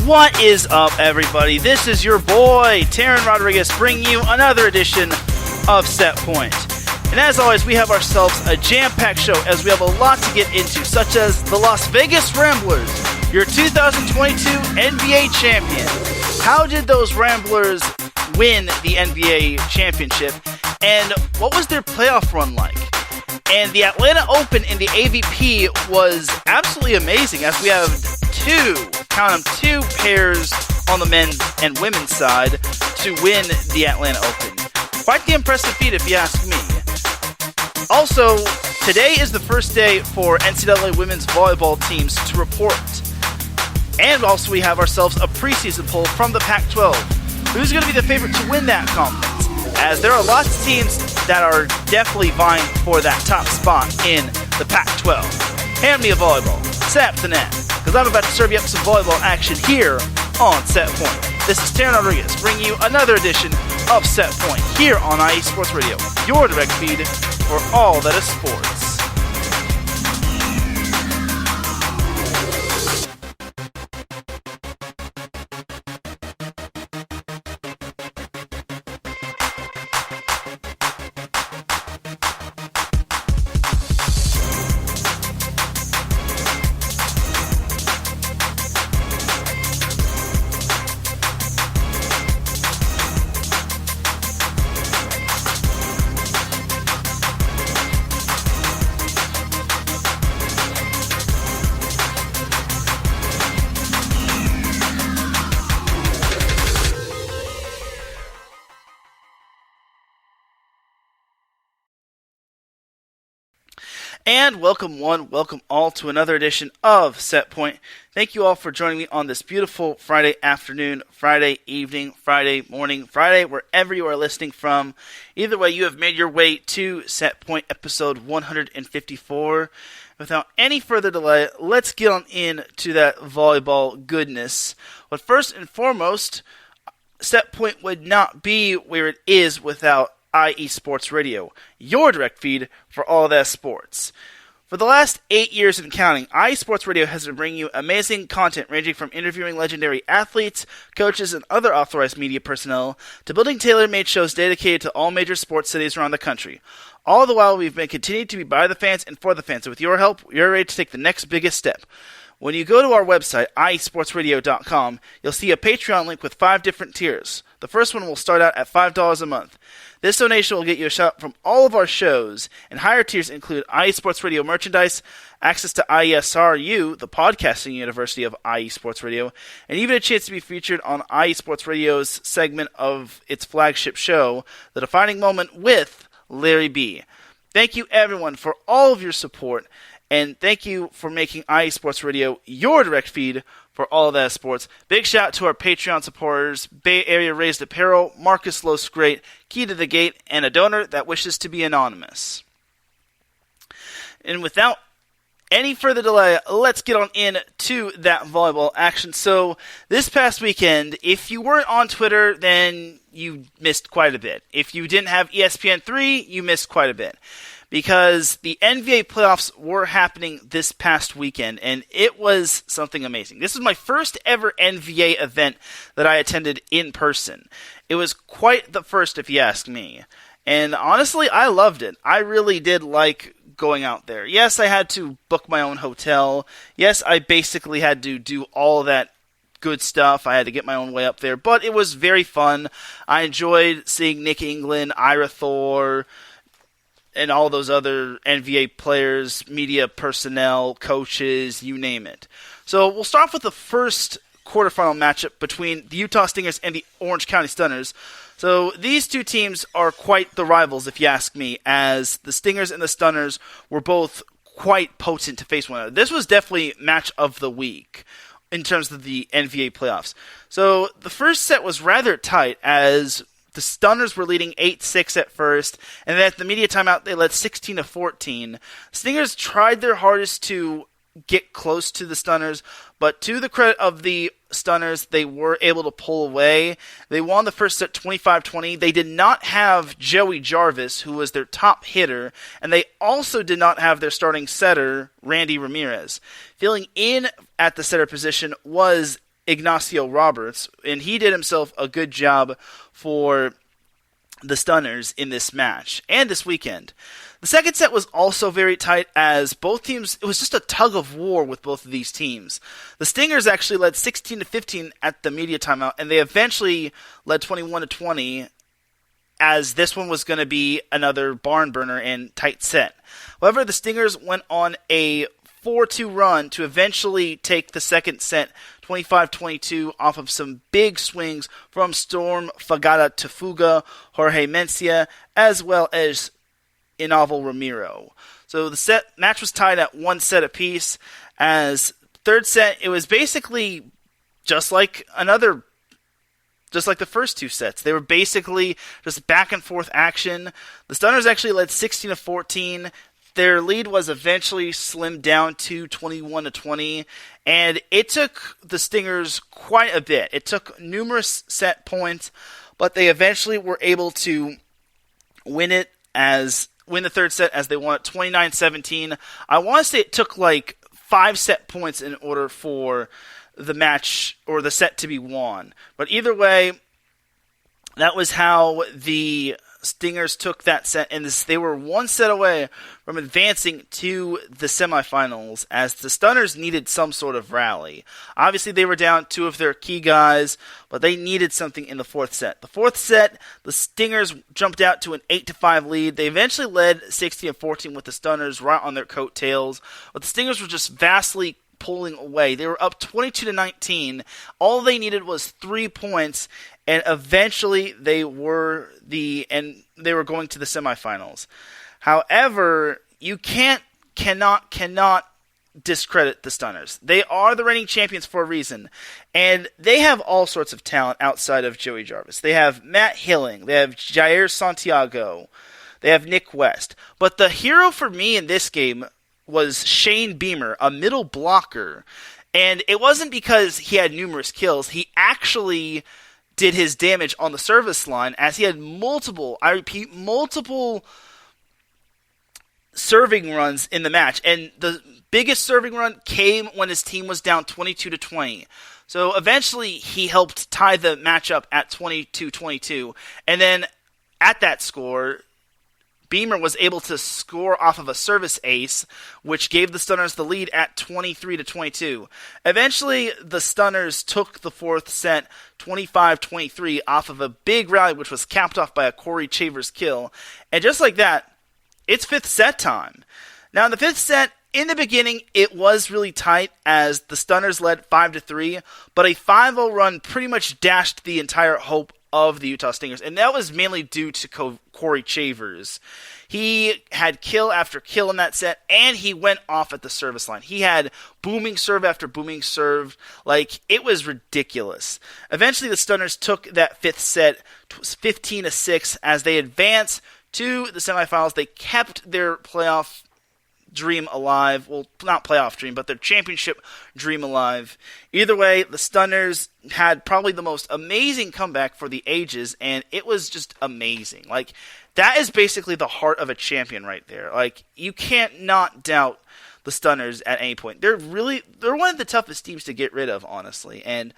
What is up, everybody? This is your boy, Teran Rodriguez, bringing you another edition of Set Point. And as always, we have ourselves a jam-packed show as we have a lot to get into, such as the Las Vegas Ramblers, your 2022 NBA champion. How did those Ramblers win the NBA championship, and what was their playoff run like? And the Atlanta Open in the AVP was absolutely amazing, as we have two pairs on the men's and women's side to win the Atlanta Open. Quite the impressive feat, if you ask me. Also, today is the first day for NCAA women's volleyball teams to report. And also we have ourselves a preseason poll from the Pac-12. Who's going to be the favorite to win that conference? As there are lots of teams that are definitely vying for that top spot in the Pac-12. Hand me a volleyball. Set up the net, because I'm about to serve you up some volleyball action here on Set Point. This is Teran Rodriguez, bringing you another edition of Set Point here on IE Sports Radio, your direct feed for all that is sports. And welcome all to another edition of Set Point. Thank you all for joining me on this beautiful Friday afternoon, Friday evening, Friday morning, Friday, wherever you are listening from. Either way, you have made your way to Set Point episode 154. Without any further delay, let's get on into that volleyball goodness. But first and foremost, Set Point would not be where it is without IE Sports Radio, your direct feed for all that sports. For the last 8 years and counting, IE Sports Radio has been bringing you amazing content ranging from interviewing legendary athletes, coaches, and other authorized media personnel to building tailor-made shows dedicated to all major sports cities around the country. All the while, we've been continuing to be by the fans and for the fans, and with your help, we're ready to take the next biggest step. When you go to our website, iesportsradio.com, you'll see a Patreon link with 5 different tiers. The first one will start out at $5 a month. This donation will get you a shout from all of our shows, and higher tiers include IE Sports Radio merchandise, access to IESRU, the podcasting university of IE Sports Radio, and even a chance to be featured on IE Sports Radio's segment of its flagship show, The Defining Moment with Larry B. Thank you, everyone, for all of your support, and thank you for making IE Sports Radio your direct feed for all of that sports. Big shout out to our Patreon supporters, Bay Area Raised Apparel, Marcus Los Great, Key to the Gate, and a donor that wishes to be anonymous. And without any further delay, let's get on into that volleyball action. So this past weekend, if you weren't on Twitter, then you missed quite a bit. If you didn't have ESPN3, you missed quite a bit. Because the NVA Playoffs were happening this past weekend, and it was something amazing. This is my first ever NVA event that I attended in person. It was quite the first, if you ask me. And honestly, I loved it. I really did like going out there. Yes, I had to book my own hotel. Yes, I basically had to do all that good stuff. I had to get my own way up there, but it was very fun. I enjoyed seeing Nick England, Ira Thor, and all those other NVA players, media personnel, coaches, you name it. So we'll start off with the first quarterfinal matchup between the Utah Stingers and the Orange County Stunners. So these two teams are quite the rivals, if you ask me, as the Stingers and the Stunners were both quite potent to face one another. This was definitely match of the week in terms of the NVA playoffs. So the first set was rather tight, as the Stunners were leading 8-6 at first, and then at the media timeout, they led 16-14. Stingers tried their hardest to get close to the Stunners, but to the credit of the Stunners, they were able to pull away. They won the first set 25-20. They did not have Joey Jarvis, who was their top hitter, and they also did not have their starting setter, Randy Ramirez. Filling in at the setter position was Ignacio Roberts, and he did himself a good job for the Stunners in this match and this weekend. The second set was also very tight as both teams, it was just a tug of war with both of these teams. The Stingers actually led 16-15 at the media timeout, and they eventually led 21-20 as this one was going to be another barn burner and tight set. However, the Stingers went on a 4-2 run to eventually take the second set 25-22 off of some big swings from Storm Fagada Tafuga, Jorge Mencia, as well as Inaval Ramiro. So the match was tied at 1 set apiece. As third set, it was basically just like the first 2 sets. They were basically just back and forth action. The Stunners actually led 16-14. Their lead was eventually slimmed down to 21-20, and it took the Stingers quite a bit. It took numerous set points, but they eventually were able to win the third set as they won it 29-17. I want to say it took like 5 set points in order for the match or the set to be won. But either way, that was how the Stingers took that set, and they were 1 set away from advancing to the semifinals as the Stunners needed some sort of rally. Obviously, they were down 2 of their key guys, but they needed something in the fourth set. The fourth set, the Stingers jumped out to an 8-5 lead. They eventually led 16-14 with the Stunners right on their coattails, but the Stingers were just vastly pulling away. They were up 22-19. All they needed was 3 points, and eventually they were going to the semifinals. However, you cannot discredit the Stunners. They are the reigning champions for a reason, and they have all sorts of talent outside of Joey Jarvis. They have Matt Hilling, they have Jair Santiago, they have Nick West. But the hero for me in this game was Shane Beamer, a middle blocker, and it wasn't because he had numerous kills. He actually did his damage on the service line as he had multiple serving runs in the match, and the biggest serving run came when his team was down 22-20. So eventually he helped tie the match up at 22-22, and then at that score, Beamer was able to score off of a service ace, which gave the Stunners the lead at 23-22. Eventually, the Stunners took the fourth set 25-23 off of a big rally, which was capped off by a Corey Chavers kill. And just like that, it's fifth set time. Now, in the fifth set, in the beginning, it was really tight as the Stunners led 5-3, but a 5-0 run pretty much dashed the entire hope of the Utah Stingers, and that was mainly due to Corey Chavers. He had kill after kill in that set, and he went off at the service line. He had booming serve after booming serve. Like, it was ridiculous. Eventually, the Stunners took that fifth set 15-6 as they advanced to the semifinals. They kept their playoff dream alive. Well, not playoff dream, but their championship dream alive. Either way, the Stunners had probably the most amazing comeback for the ages, and it was just amazing. Like, that is basically the heart of a champion right there. Like, you can't not doubt the Stunners at any point. They're one of the toughest teams to get rid of, honestly, and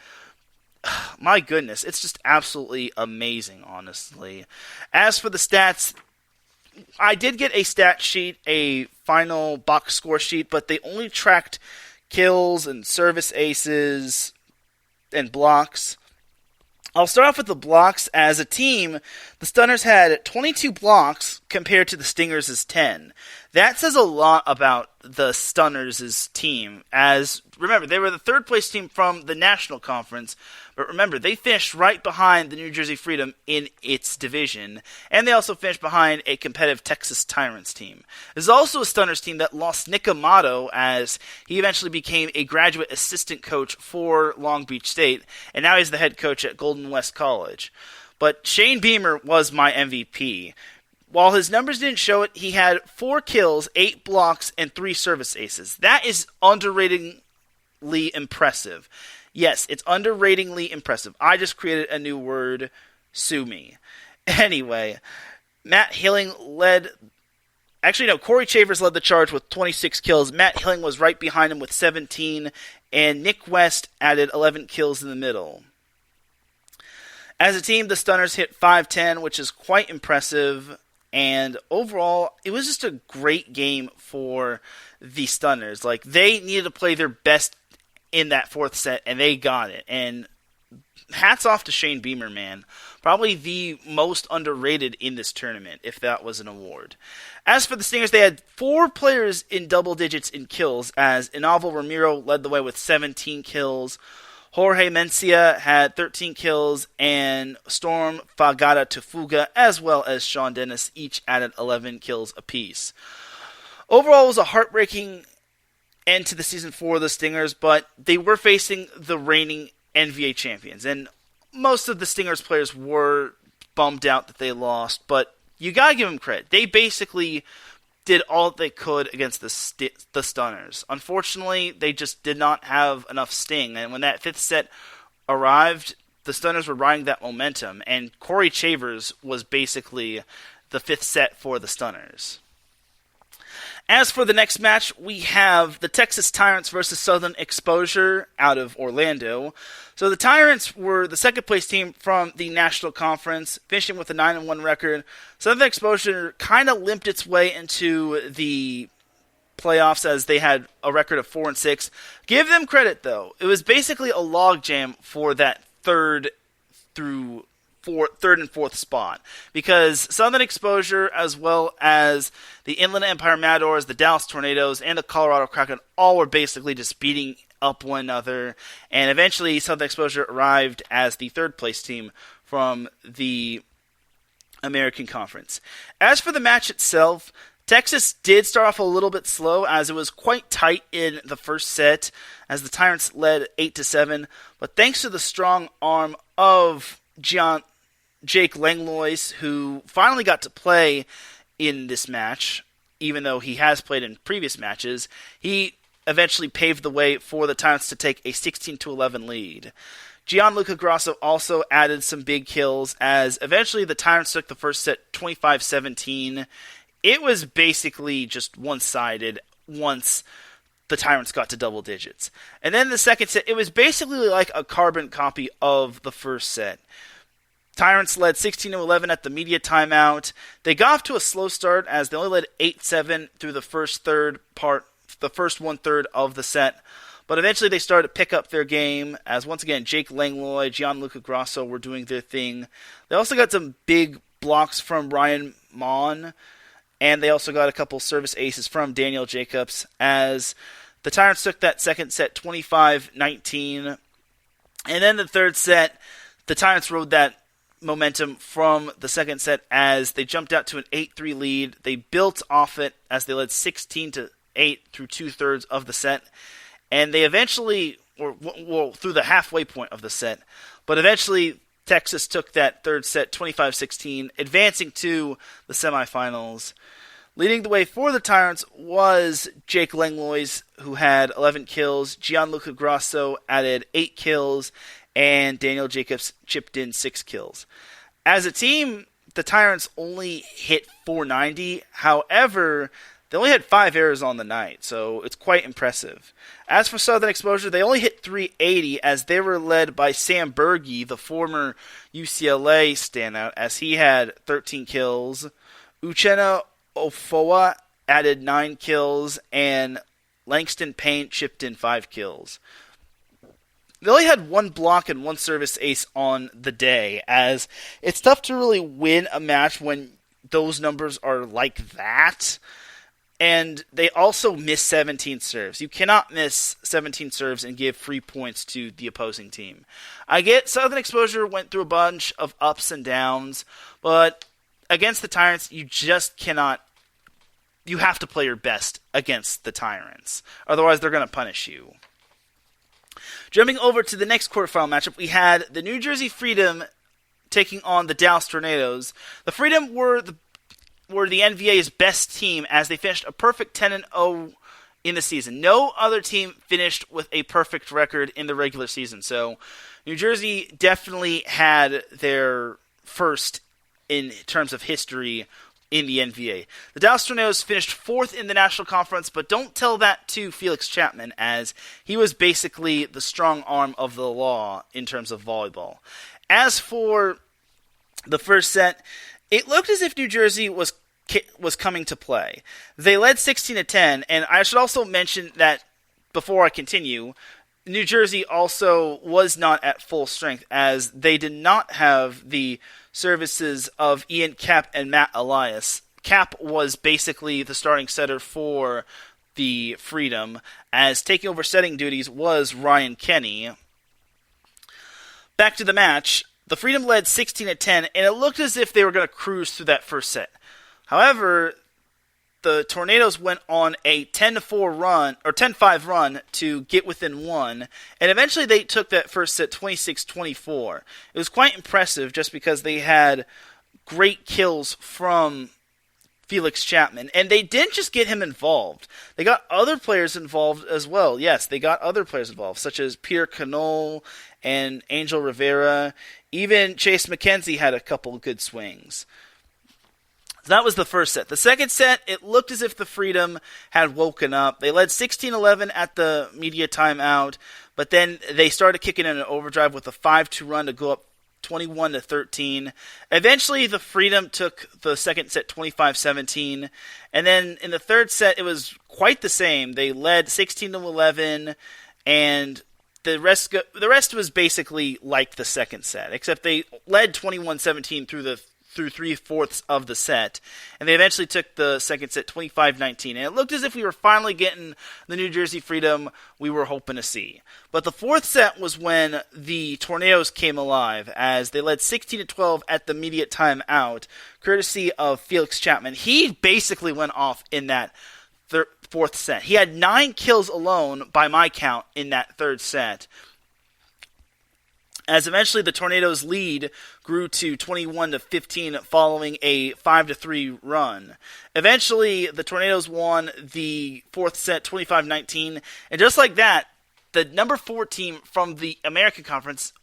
my goodness, it's just absolutely amazing, honestly. As for the stats, I did get a stat sheet, a final box score sheet, but they only tracked kills and service aces and blocks. I'll start off with the blocks. As a team, the Stunners had 22 blocks compared to the Stingers' 10. That says a lot about the Stunners' team, as, remember, they were the third place team from the National Conference, but remember, they finished right behind the New Jersey Freedom in its division, and they also finished behind a competitive Texas Tyrants team. There's also a Stunners team that lost Nick Amato, as he eventually became a graduate assistant coach for Long Beach State, and now he's the head coach at Golden West College. But Shane Beamer was my MVP. While his numbers didn't show it, he had 4 kills, 8 blocks, and 3 service aces. That is underratedly impressive. Yes, it's underratingly impressive. I just created a new word. Sue me. Anyway, Matt Hilling led Actually, no, Corey Chavers led the charge with 26 kills. Matt Hilling was right behind him with 17, and Nick West added 11 kills in the middle. As a team, the Stunners hit 510, which is quite impressive, and overall, it was just a great game for the Stunners. Like, they needed to play their best in that fourth set, and they got it. And hats off to Shane Beamer, man. Probably the most underrated in this tournament, if that was an award. As for the Stingers, they had 4 players in double digits in kills, as Inalvo Ramiro led the way with 17 kills. Jorge Mencia had 13 kills, and Storm Fagata Tufuga, as well as Sean Dennis, each added 11 kills apiece. Overall, it was a heartbreaking end to the season for the Stingers, but they were facing the reigning NVA champions, and most of the Stingers players were bummed out that they lost, but you gotta give them credit. They basically did all they could against the Stunners. Unfortunately, they just did not have enough sting, and when that 5th set arrived, the Stunners were riding that momentum, and Corey Chavers was basically the 5th set for the Stunners. As for the next match, we have the Texas Tyrants versus Southern Exposure out of Orlando. So the Tyrants were the second-place team from the National Conference, finishing with a 9-1 record. Southern Exposure kind of limped its way into the playoffs as they had a record of 4-6. Give them credit, though. It was basically a logjam for that third and fourth spot, because Southern Exposure, as well as the Inland Empire Matadors, the Dallas Tornadoes, and the Colorado Kraken, all were basically just beating up one another, and eventually Southern Exposure arrived as the third-place team from the American Conference. As for the match itself, Texas did start off a little bit slow, as it was quite tight in the first set, as the Tyrants led 8-7, but thanks to the strong arm of Jake Langlois, who finally got to play in this match, even though he has played in previous matches, he eventually paved the way for the Tyrants to take a 16-11 lead. Gianluca Grasso also added some big kills, as eventually the Tyrants took the first set 25-17. It was basically just one-sided once the Tyrants got to double digits. And then the second set, it was basically like a carbon copy of the first set. Tyrants led 16-11 at the media timeout. They got off to a slow start, as they only led 8-7 through the first one-third of the set. But eventually they started to pick up their game, as once again Jake Langlois, Gianluca Grasso were doing their thing. They also got some big blocks from Ryan Mon, and they also got a couple service aces from Daniel Jacobs, as the Tyrants took that second set 25-19. And then the third set, the Tyrants rode that momentum from the second set as they jumped out to an 8-3 lead. They built off it as they led 16-8 through two-thirds of the set. And they eventually, through the halfway point of the set, but eventually Texas took that third set 25-16, advancing to the semifinals. Leading the way for the Tyrants was Jake Langlois, who had 11 kills. Gianluca Grasso added 8 kills, and Daniel Jacobs chipped in 6 kills. As a team, the Tyrants only hit 490. However, they only had 5 errors on the night, so it's quite impressive. As for Southern Exposure, they only hit 380, as they were led by Sam Berge, the former UCLA standout, as he had 13 kills. Uchenna Ofoa added 9 kills, and Langston Payne chipped in 5 kills. They only had 1 block and 1 service ace on the day, as it's tough to really win a match when those numbers are like that. And they also missed 17 serves. You cannot miss 17 serves and give free points to the opposing team. I get Southern Exposure went through a bunch of ups and downs, but against the Tyrants, you just cannot. You have to play your best against the Tyrants. Otherwise, they're going to punish you. Jumping over to the next quarterfinal matchup, we had the New Jersey Freedom taking on the Dallas Tornadoes. The Freedom were the NVA's best team, as they finished a perfect 10-0 in the season. No other team finished with a perfect record in the regular season. So New Jersey definitely had their first in terms of history in the NVA. The Dallas Tornadoes finished 4th in the National Conference, but don't tell that to Felix Chapman, as he was basically the strong arm of the law in terms of volleyball. As for the first set, it looked as if New Jersey was coming to play. They led 16-10, and I should also mention that before I continue, New Jersey also was not at full strength, as they did not have the services of Ian Cap and Matt Elias. Cap was basically the starting setter for the Freedom, as taking over setting duties was Ryan Kenny. Back to the match, the Freedom led 16-10, and it looked as if they were going to cruise through that first set. However, the Tornadoes went on a 10-4 run, or 10-5 run, to get within 1, and eventually they took that first set 26-24. It was quite impressive just because they had great kills from Felix Chapman, and they didn't just get him involved. They got other players involved as well. Yes, they got other players involved, such as Peter Canole and Angel Rivera. Even Chase McKenzie had a couple of good swings. So that was the first set. The second set, it looked as if the Freedom had woken up. They led 16-11 at the media timeout, but then they started kicking in an overdrive with a 5-2 run to go up 21-13. Eventually, the Freedom took the second set 25-17, and then in the third set, it was quite the same. They led 16-11, and the rest was basically like the second set, except they led 21-17 through 3/4 of the set, and they eventually took the second set 25-19, and it looked as if we were finally getting the New Jersey Freedom we were hoping to see. But the fourth set was when the Tornadoes came alive, as they led 16-12 at the immediate timeout, courtesy of Felix Chapman. He basically went off in that fourth set. He had 9 kills alone, by my count, in that third set, as eventually the Tornadoes' lead grew to 21-15 following a 5-3 run. Eventually, the Tornadoes won the fourth set 25-19, and just like that, the number 4 team from the American Conference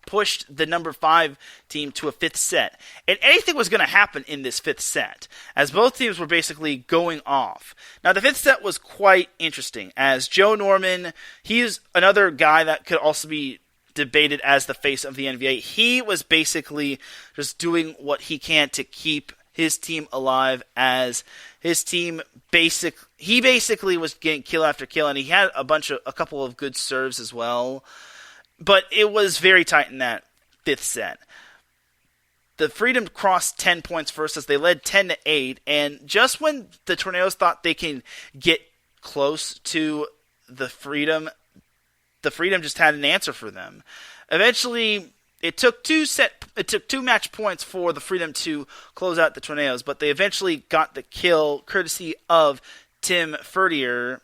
pushed the number 5 team to a fifth set. And anything was going to happen in this fifth set, as both teams were basically going off. Now, the fifth set was quite interesting, as Joe Norman, he's another guy that could also be debated as the face of the NVA. He was basically just doing what he can to keep his team alive, as his team basically was getting kill after kill, and he had a couple of good serves as well. But it was very tight in that fifth set. The Freedom crossed 10 points first as they led 10-8, and just when the Tornadoes thought they can get close to the Freedom just had an answer for them. Eventually, it took two match points for the Freedom to close out the Tornadoes, but they eventually got the kill courtesy of Tim Fertier,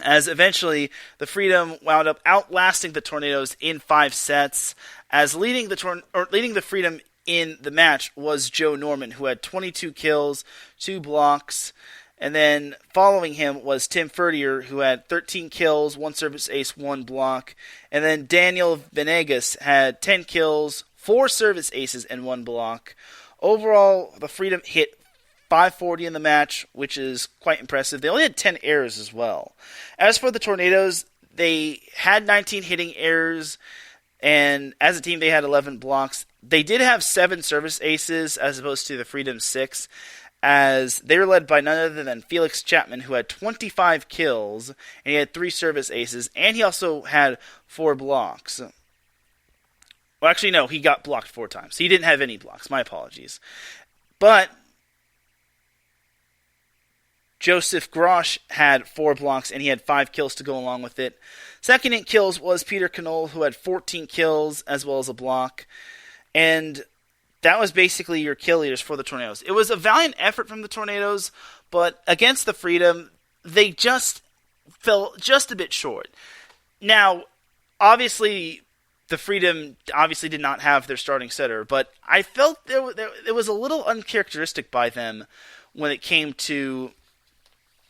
as eventually the Freedom wound up outlasting the Tornadoes in 5 sets, as leading the Freedom in the match was Joe Norman, who had 22 kills, 2 blocks. And then following him was Tim Fertier, who had 13 kills, 1 service ace, 1 block. And then Daniel Venegas had 10 kills, 4 service aces, and 1 block. Overall, the Freedom hit 540 in the match, which is quite impressive. They only had 10 errors as well. As for the Tornadoes, they had 19 hitting errors, and as a team they had 11 blocks. They did have 7 service aces as opposed to the Freedom's 6. As they were led by none other than Felix Chapman, who had 25 kills, and he had 3 service aces, and he also had 4 blocks. Well, actually, no, he got blocked 4 times. He didn't have any blocks. My apologies. But Joseph Grosh had 4 blocks, and he had 5 kills to go along with it. Second in kills was Peter Canole, who had 14 kills, as well as a block. And that was basically your kill leaders for the Tornadoes. It was a valiant effort from the Tornadoes, but against the Freedom, they just fell just a bit short. Now, obviously, the Freedom did not have their starting setter, but I felt it was a little uncharacteristic by them when it came to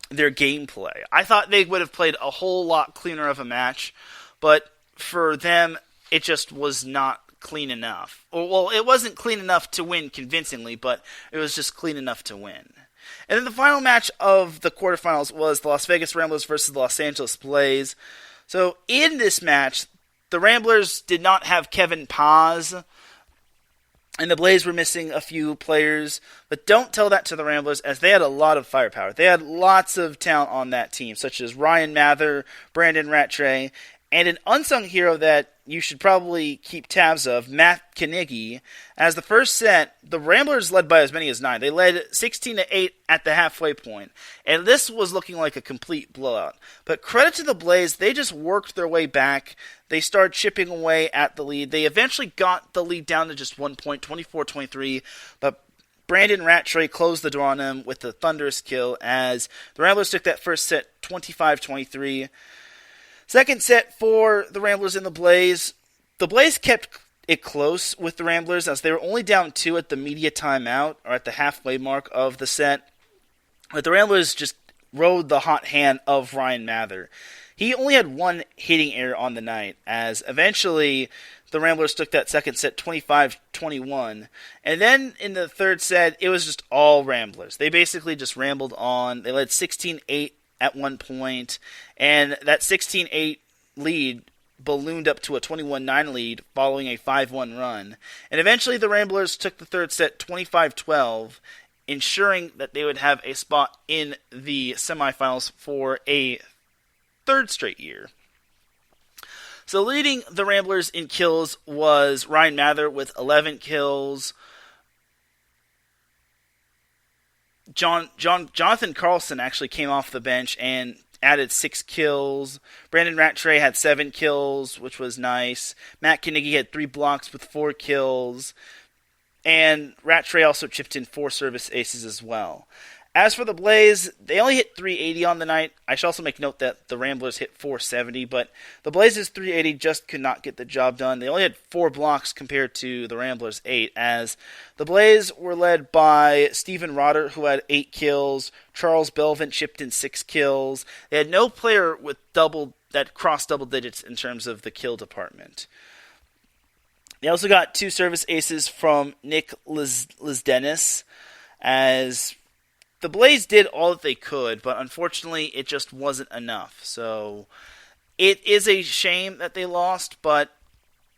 their gameplay. I thought they would have played a whole lot cleaner of a match, but for them, it just was not clean enough. Well, it wasn't clean enough to win convincingly, but it was just clean enough to win. And then the final match of the quarterfinals was the Las Vegas Ramblers versus the Los Angeles Blaze. So in this match, the Ramblers did not have Kevin Paz, and the Blaze were missing a few players, but don't tell that to the Ramblers, as they had a lot of firepower. They had lots of talent on that team, such as Ryan Mather, Brandon Rattray, and an unsung hero that you should probably keep tabs of, Matt Knigge. As the first set, the Ramblers led by as many as 9. They led 16-8 at the halfway point, and this was looking like a complete blowout. But credit to the Blaze, they just worked their way back. They started chipping away at the lead. They eventually got the lead down to just 1 point, 24-23, but Brandon Rattray closed the door on them with a thunderous kill as the Ramblers took that first set 25-23. Second set for the Ramblers and the Blaze kept it close with the Ramblers as they were only down 2 at the media timeout, or at the halfway mark of the set. But the Ramblers just rode the hot hand of Ryan Mather. He only had 1 hitting error on the night, as eventually the Ramblers took that second set 25-21. And then in the third set, it was just all Ramblers. They basically just rambled on. They led 16-8 at one point, and that 16-8 lead ballooned up to a 21-9 lead following a 5-1 run. And eventually the Ramblers took the third set 25-12, ensuring that they would have a spot in the semifinals for a third straight year. So leading the Ramblers in kills was Ryan Mather with 11 kills. Jonathan Carlson actually came off the bench and added 6 kills. Brandon Rattray had 7 kills, which was nice. Matt Knigge had 3 blocks with 4 kills. And Rattray also chipped in 4 service aces as well. As for the Blaze, they only hit 380 on the night. I should also make note that the Ramblers hit 470, but the Blaze's 380 just could not get the job done. They only had 4 blocks compared to the Ramblers' 8, as the Blaze were led by Steven Rotter, who had 8 kills. Charles Belvin chipped in 6 kills. They had no player with that crossed double digits in terms of the kill department. They also got 2 service aces from Nick Lizdenis, as the Blaze did all that they could, but unfortunately it just wasn't enough. So it is a shame that they lost, but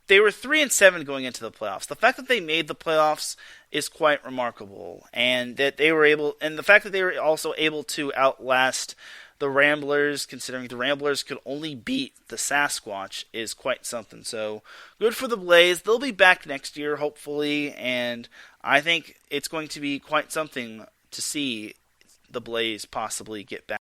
they were 3-7 going into the playoffs. The fact that they made the playoffs is quite remarkable, and that they were the fact that they were also able to outlast the Ramblers, considering the Ramblers could only beat the Sasquatch, is quite something. So good for the Blaze. They'll be back next year, hopefully, and I think it's going to be quite something to see the Blaze possibly get back.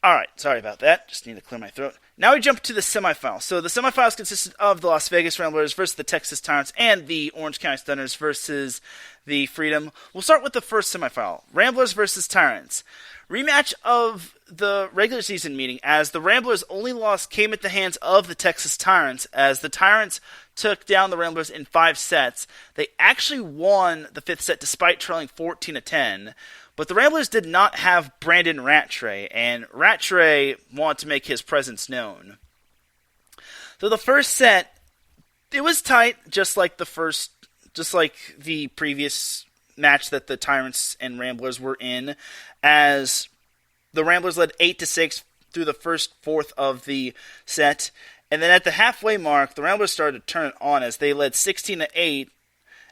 Alright, sorry about that. Just need to clear my throat. Now we jump to the semifinals. So the semifinals consisted of the Las Vegas Ramblers versus the Texas Tyrants and the Orange County Stunners versus the Freedom. We'll start with the first semifinal. Ramblers versus Tyrants. Rematch of the regular season meeting, as the Ramblers' only loss came at the hands of the Texas Tyrants, as the Tyrants took down the Ramblers in 5 sets. They actually won the 5th set despite trailing 14-10, but the Ramblers did not have Brandon Rattray, and Rattray wanted to make his presence known. So the first set, it was tight, just like the previous match that the Tyrants and Ramblers were in, as the Ramblers led 8-6 through the first fourth of the set, and then at the halfway mark, the Ramblers started to turn it on as they led 16-8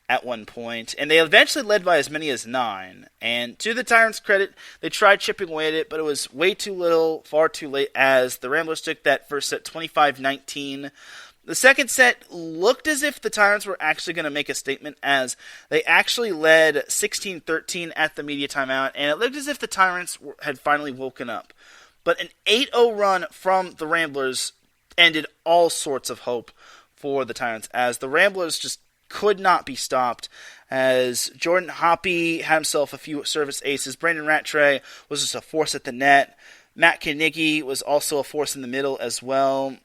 at one point, and they eventually led by as many as 9. And to the Tyrants' credit, they tried chipping away at it, but it was way too little, far too late, as the Ramblers took that first set 25-19. The second set looked as if the Tyrants were actually going to make a statement, as they actually led 16-13 at the media timeout, and it looked as if the Tyrants had finally woken up. But an 8-0 run from the Ramblers ended all sorts of hope for the Tyrants, as the Ramblers just could not be stopped, as Jordan Hoppe had himself a few service aces. Brandon Rattray was just a force at the net. Matt Knigge was also a force in the middle as well.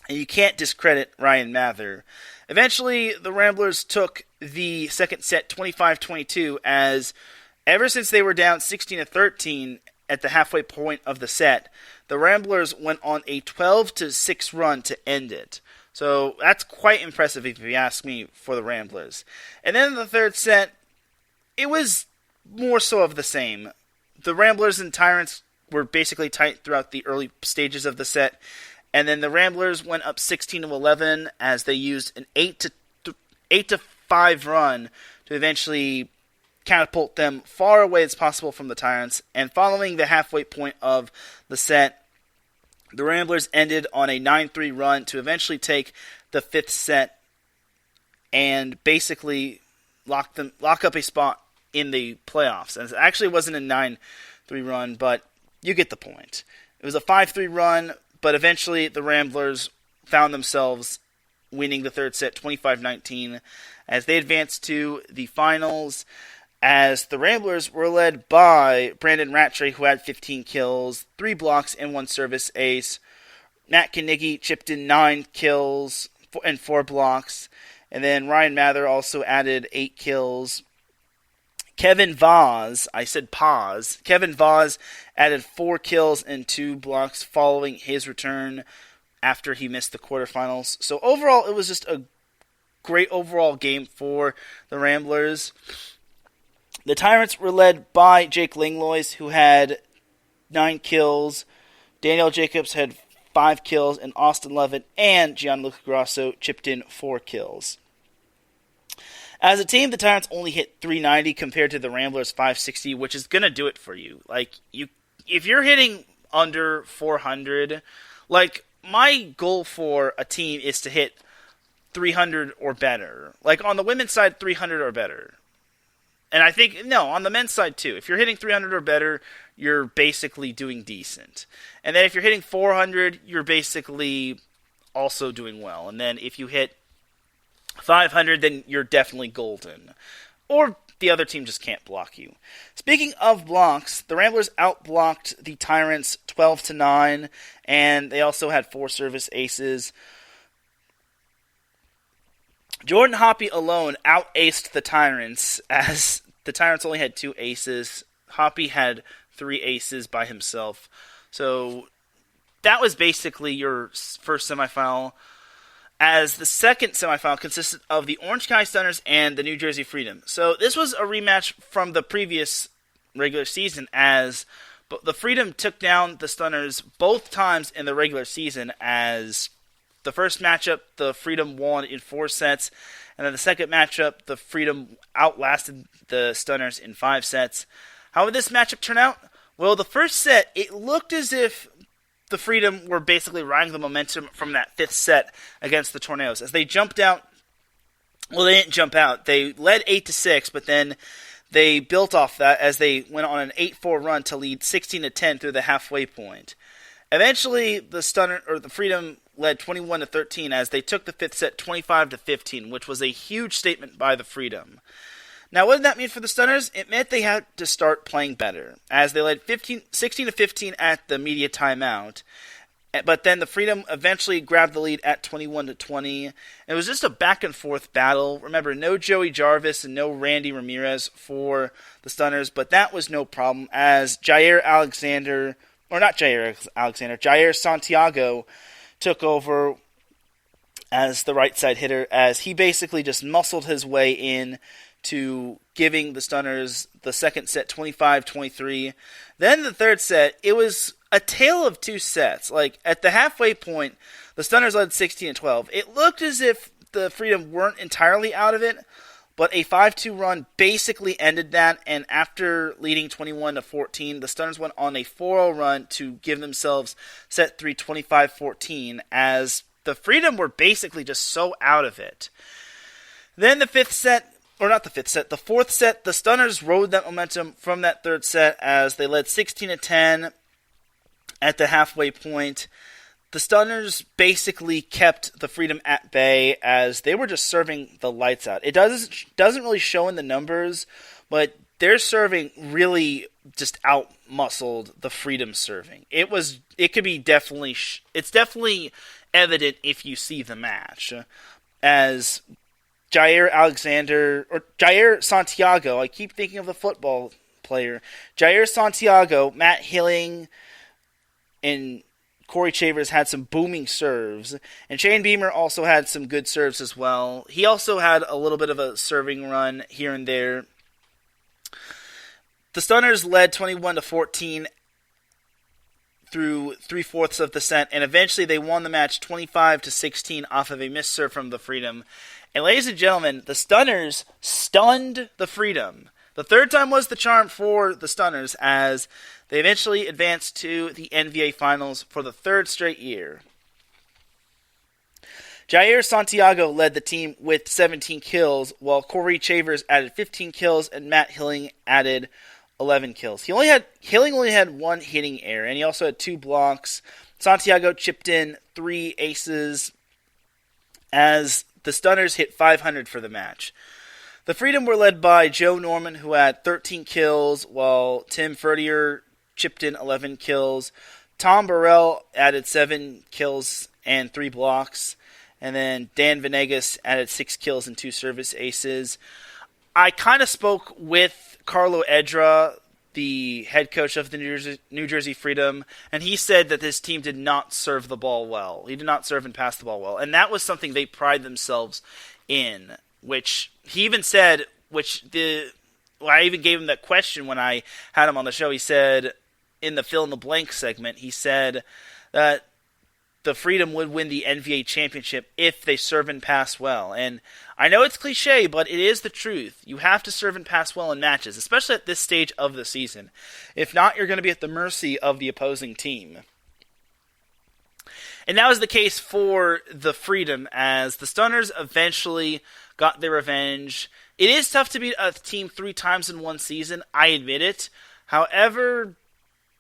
And you can't discredit Ryan Mather. Eventually, the Ramblers took the second set 25-22, as ever since they were down 16-13 at the halfway point of the set, the Ramblers went on a 12-6 run to end it. So that's quite impressive if you ask me for the Ramblers. And then in the third set, it was more so of the same. The Ramblers and Tyrants were basically tight throughout the early stages of the set. And then the Ramblers went up 16-11 as they used an 8-5 run to eventually catapult them far away as possible from the Tyrants. And following the halfway point of the set, the Ramblers ended on a 9-3 run to eventually take the fifth set and basically lock up a spot in the playoffs. And it actually wasn't a 9-3 run, but you get the point. It was a 5-3 run, but eventually the Ramblers found themselves winning the third set 25-19 as they advanced to the finals, as the Ramblers were led by Brandon Rattray, who had 15 kills, 3 blocks, and 1 service ace. Matt Knigge chipped in 9 kills and 4 blocks. And then Ryan Mather also added 8 kills. Kevin Vaz, I said pause. Kevin Vaz added 4 kills and 2 blocks following his return after he missed the quarterfinals. So overall, it was just a great overall game for the Ramblers. The Tyrants were led by Jake Langlois, who had 9 kills. Daniel Jacobs had 5 kills, and Austin Lovett and Gianluca Grosso chipped in 4 kills. As a team, the Tyrants only hit 390 compared to the Ramblers' 560, which is going to do it for you. If you're hitting under 400, my goal for a team is to hit 300 or better. On the women's side, 300 or better. And I think, on the men's side too. If you're hitting 300 or better, you're basically doing decent. And then if you're hitting 400, you're basically also doing well. And then if you hit 500, then you're definitely golden. Or the other team just can't block you. Speaking of blocks, the Ramblers outblocked the Tyrants 12-9, and they also had 4 service aces. Jordan Hoppe alone out-aced the Tyrants, as the Tyrants only had 2 aces. Hoppe had 3 aces by himself. So that was basically your first semifinal, as the second semifinal consisted of the Orange County Stunners and the New Jersey Freedom. So this was a rematch from the previous regular season, as the Freedom took down the Stunners both times in the regular season, as the first matchup, the Freedom won in 4 sets, and then the second matchup, the Freedom outlasted the Stunners in 5 sets. How would this matchup turn out? Well, the first set, it looked as if the Freedom were basically riding the momentum from that 5th set against the Tornadoes. As they jumped out, well, they didn't jump out. They led 8-6, but then they built off that as they went on an 8-4 run to lead 16-10 through the halfway point. Eventually, the Freedom led 21-13 as they took the 5th set 25-15, which was a huge statement by the Freedom. Now, what did that mean for the Stunners? It meant they had to start playing better, as they led 16-15 at the media timeout. But then the Freedom eventually grabbed the lead at 21-20. It was just a back-and-forth battle. Remember, no Joey Jarvis and no Randy Ramirez for the Stunners, but that was no problem, as Jair Santiago took over as the right side hitter, as he basically just muscled his way in to giving the Stunners the second set 25-23. Then the third set, it was a tale of 2 sets. At the halfway point, the Stunners led 16-12. It looked as if the Freedom weren't entirely out of it, but a 5-2 run basically ended that, and after leading 21-14, the Stunners went on a 4-0 run to give themselves set 3 25-14, as the Freedom were basically just so out of it. Then the fourth set, the Stunners rode that momentum from that third set as they led 16-10 at the halfway point. The Stunners basically kept the Freedom at bay as they were just serving the lights out. It doesn't really show in the numbers, but their serving really just out-muscled the Freedom serving. It's definitely evident if you see the match, as Jair Santiago, I keep thinking of the football player. Jair Santiago, Matt Hilling, and Corey Chavers had some booming serves. And Shane Beamer also had some good serves as well. He also had a little bit of a serving run here and there. The Stunners led 21-14 through 3/4 of the set, and eventually they won the match 25-16 off of a missed serve from the Freedom. And ladies and gentlemen, the Stunners stunned the Freedom. The third time was the charm for the Stunners as they eventually advanced to the NVA Finals for the third straight year. Jair Santiago led the team with 17 kills, while Corey Chavers added 15 kills and Matt Hilling added 11 kills. Hilling only had one hitting error, and he also had 2 blocks. Santiago chipped in 3 aces as the Stunners hit 500 for the match. The Freedom were led by Joe Norman, who had 13 kills, while Tim Fertier chipped in 11 kills. Tom Burrell added 7 kills and 3 blocks. And then Dan Venegas added 6 kills and 2 service aces. I kind of spoke with Carlo Edra, the head coach of the New Jersey Freedom, and he said that this team did not serve the ball well. He did not serve and pass the ball well. And that was something they pride themselves in, which he even said, I even gave him that question when I had him on the show. He said, in the fill-in-the-blank segment, he said that the Freedom would win the NVA championship if they serve and pass well. And I know it's cliche, but it is the truth. You have to serve and pass well in matches, especially at this stage of the season. If not, you're going to be at the mercy of the opposing team. And that was the case for the Freedom, as the Stunners eventually got their revenge. It is tough to beat a team 3 times in one season, I admit it. However,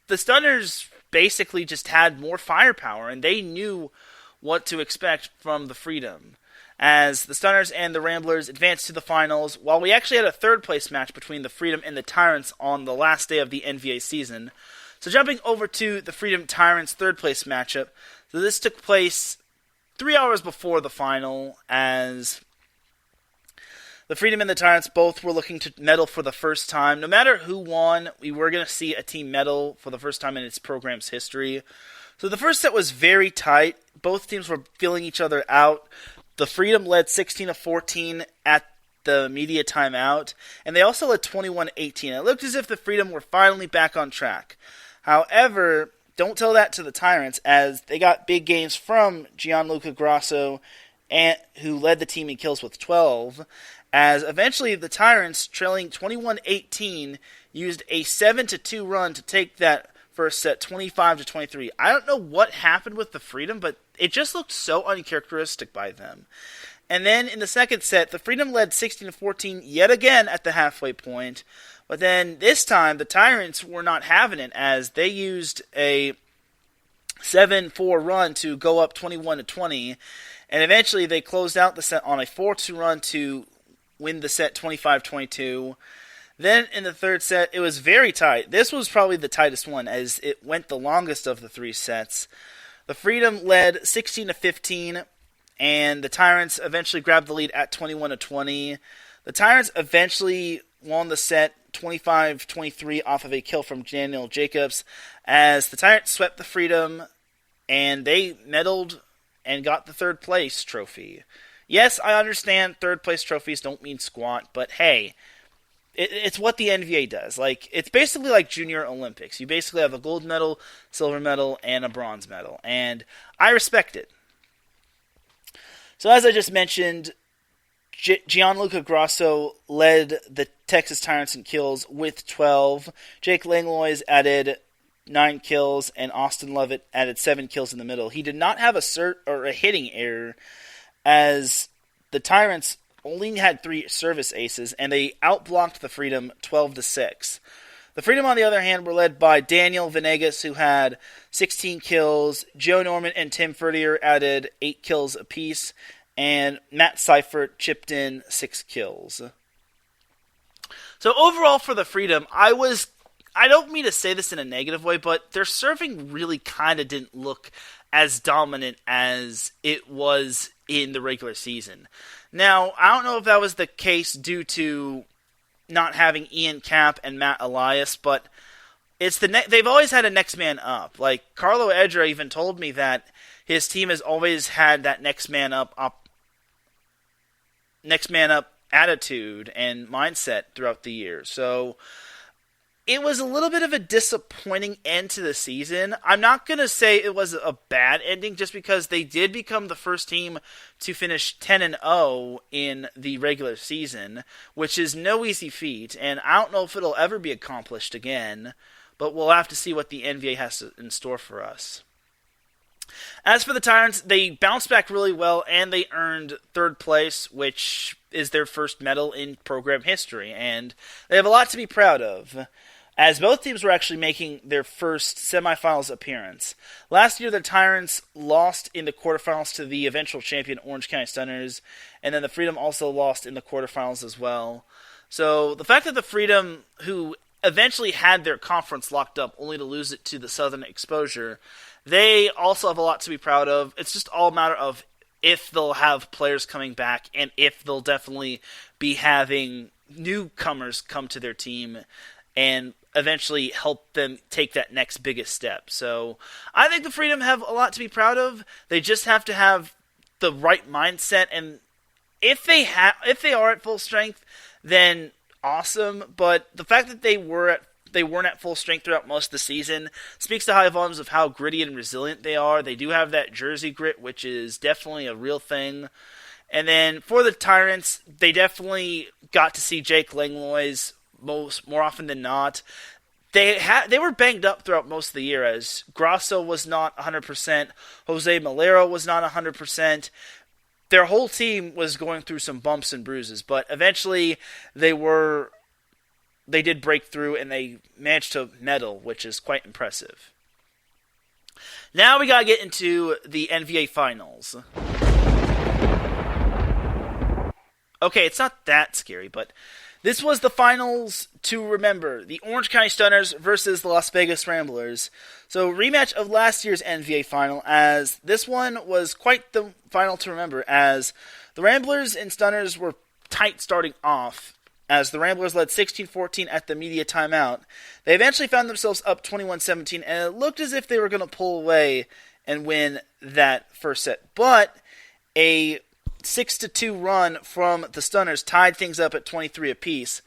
the Stunners basically just had more firepower, and they knew what to expect from the Freedom. As the Stunners and the Ramblers advanced to the finals, while we actually had a third-place match between the Freedom and the Tyrants on the last day of the NVA season. So jumping over to the Freedom Tyrants third-place matchup, so this took place 3 hours before the final, as the Freedom and the Tyrants both were looking to medal for the first time. No matter who won, we were going to see a team medal for the first time in its program's history. So the first set was very tight. Both teams were feeling each other out. The Freedom led 16-14 at the media timeout, and they also led 21-18. It looked as if the Freedom were finally back on track. However, don't tell that to the Tyrants, as they got big games from Gianluca Grasso, who led the team in kills with 12, as eventually the Tyrants, trailing 21-18, used a 7-2 run to take that first set 25-23. I don't know what happened with the Freedom, but it just looked so uncharacteristic by them. And then in the second set, the Freedom led 16-14 yet again at the halfway point, but then this time the Tyrants were not having it, as they used a 7-4 run to go up 21-20, and eventually they closed out the set on a 4-2 run to win the set 25-22. Then in the third set, it was very tight. This was probably the tightest one, as it went the longest of the 3 sets. The Freedom led 16-15, and the Tyrants eventually grabbed the lead at 21-20. The Tyrants eventually won the set 25-23 off of a kill from Daniel Jacobs, as the Tyrants swept the Freedom, and they medaled and got the third place trophy. Yes, I understand third place trophies don't mean squat, but hey, it's what the NVA does. It's basically like Junior Olympics. You basically have a gold medal, silver medal, and a bronze medal, and I respect it. So as I just mentioned, Gianluca Grasso led the Texas Tyrants in kills with 12. Jake Langlois added 9 kills, and Austin Lovett added 7 kills in the middle. He did not have a hitting error, as the Tyrants only had 3 service aces, and they outblocked the Freedom 12-6. The Freedom, on the other hand, were led by Daniel Venegas, who had 16 kills. Joe Norman and Tim Fertier added 8 kills apiece, and Matt Seifert chipped in 6 kills. So overall for the Freedom, I don't mean to say this in a negative way, but their serving really kind of didn't look as dominant as it was in the regular season. Now, I don't know if that was the case due to not having Ian Cap and Matt Elias, but it's they've always had a next man up. Like, Carlo Edra even told me that his team has always had that next man up attitude and mindset throughout the year. So it was a little bit of a disappointing end to the season. I'm not going to say it was a bad ending just because they did become the first team to finish 10-0 in the regular season, which is no easy feat, and I don't know if it'll ever be accomplished again, but we'll have to see what the NVA has in store for us. As for the Tyrants, they bounced back really well, and they earned third place, which is their first medal in program history, and they have a lot to be proud of, as both teams were actually making their first semifinals appearance. Last year, the Tyrants lost in the quarterfinals to the eventual champion Orange County Stunners, and then the Freedom also lost in the quarterfinals as well. So the fact that the Freedom, who eventually had their conference locked up only to lose it to the Southern Exposure, they also have a lot to be proud of. It's just all a matter of if they'll have players coming back and if they'll definitely be having newcomers come to their team and eventually help them take that next biggest step. So I think the Freedom have a lot to be proud of. They just have to have the right mindset, and if they are at full strength, then awesome. But the fact that they weren't at full strength throughout most of the season speaks to high volumes of how gritty and resilient they are. They do have that Jersey grit, which is definitely a real thing. And then for the Tyrants, they definitely got to see Jake Langlois more often than not. They were banged up throughout most of the year, as Grasso was not 100%, Jose Malero was not 100%. Their whole team was going through some bumps and bruises, but eventually they did break through and they managed to medal, which is quite impressive. Now we gotta get into the NVA Finals. Okay, it's not that scary, but this was the finals to remember. The Orange County Stunners versus the Las Vegas Ramblers. So, rematch of last year's NVA final, as this one was quite the final to remember, as the Ramblers and Stunners were tight starting off, as the Ramblers led 16-14 at the media timeout. They eventually found themselves up 21-17, and it looked as if they were going to pull away and win that first set. But a 6-2 run from the Stunners tied things up at 23 apiece.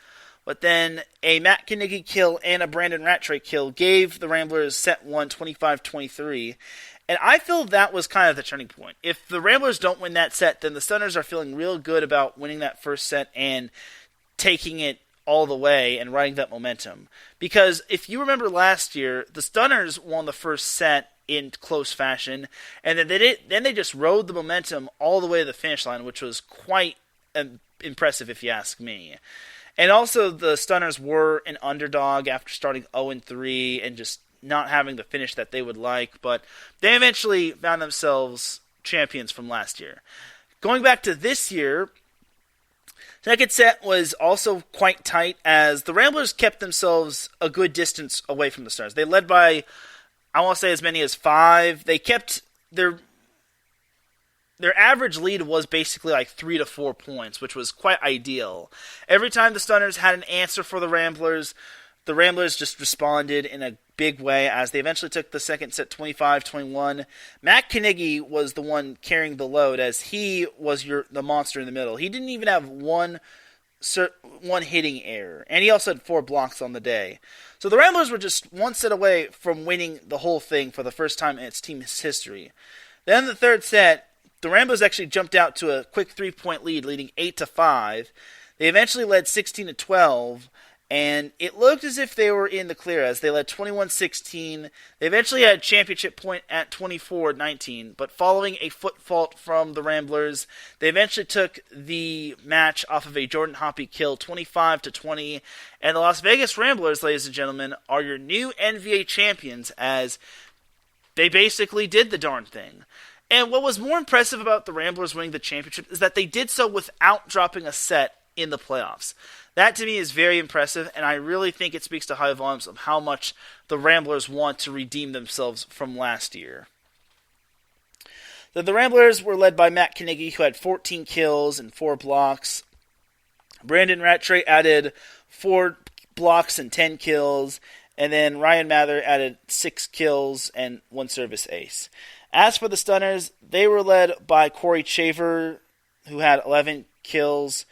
But then a Matt Knigge kill and a Brandon Rattray kill gave the Ramblers set 1 25-23. And I feel that was kind of the turning point. If the Ramblers don't win that set, then the Stunners are feeling real good about winning that first set and taking it all the way and riding that momentum. Because if you remember last year, the Stunners won the first set in close fashion, and then they just rode the momentum all the way to the finish line, which was quite impressive if you ask me. And also the Stunners were an underdog after starting 0-3 and just not having the finish that they would like, but they eventually found themselves champions from last year. Going back to this year, second set was also quite tight, as the Ramblers kept themselves a good distance away from the Stunners. They led by, I want to say, as many as 5. They kept their average lead was basically like 3 to 4 points, which was quite ideal. Every time the Stunners had an answer for the Ramblers just responded in a big way, as they eventually took the second set 25-21. Matt Knigge was the one carrying the load, as he was the monster in the middle. He didn't even have one hitting error, and he also had 4 blocks on the day. So the Ramblers were just one set away from winning the whole thing for the first time in its team's history. Then in the third set, the Ramblers actually jumped out to a quick 3-point lead, leading 8-5. They eventually led 16-12, and it looked as if they were in the clear, as they led 21-16. They eventually had a championship point at 24-19, but following a foot fault from the Ramblers, they eventually took the match off of a Jordan Hoppy kill, 25-20. And the Las Vegas Ramblers, ladies and gentlemen, are your new NVA champions, as they basically did the darn thing. And what was more impressive about the Ramblers winning the championship is that they did so without dropping a set in the playoffs. That to me is very impressive, and I really think it speaks to high volumes of how much the Ramblers want to redeem themselves from last year. The Ramblers were led by Matt Knigge, who had 14 kills and 4 blocks. Brandon Rattray added 4 blocks and 10 kills. And then Ryan Mather added 6 kills and 1 service ace. As for the stunners, they were led by Corey Chaver, who had 11 kills.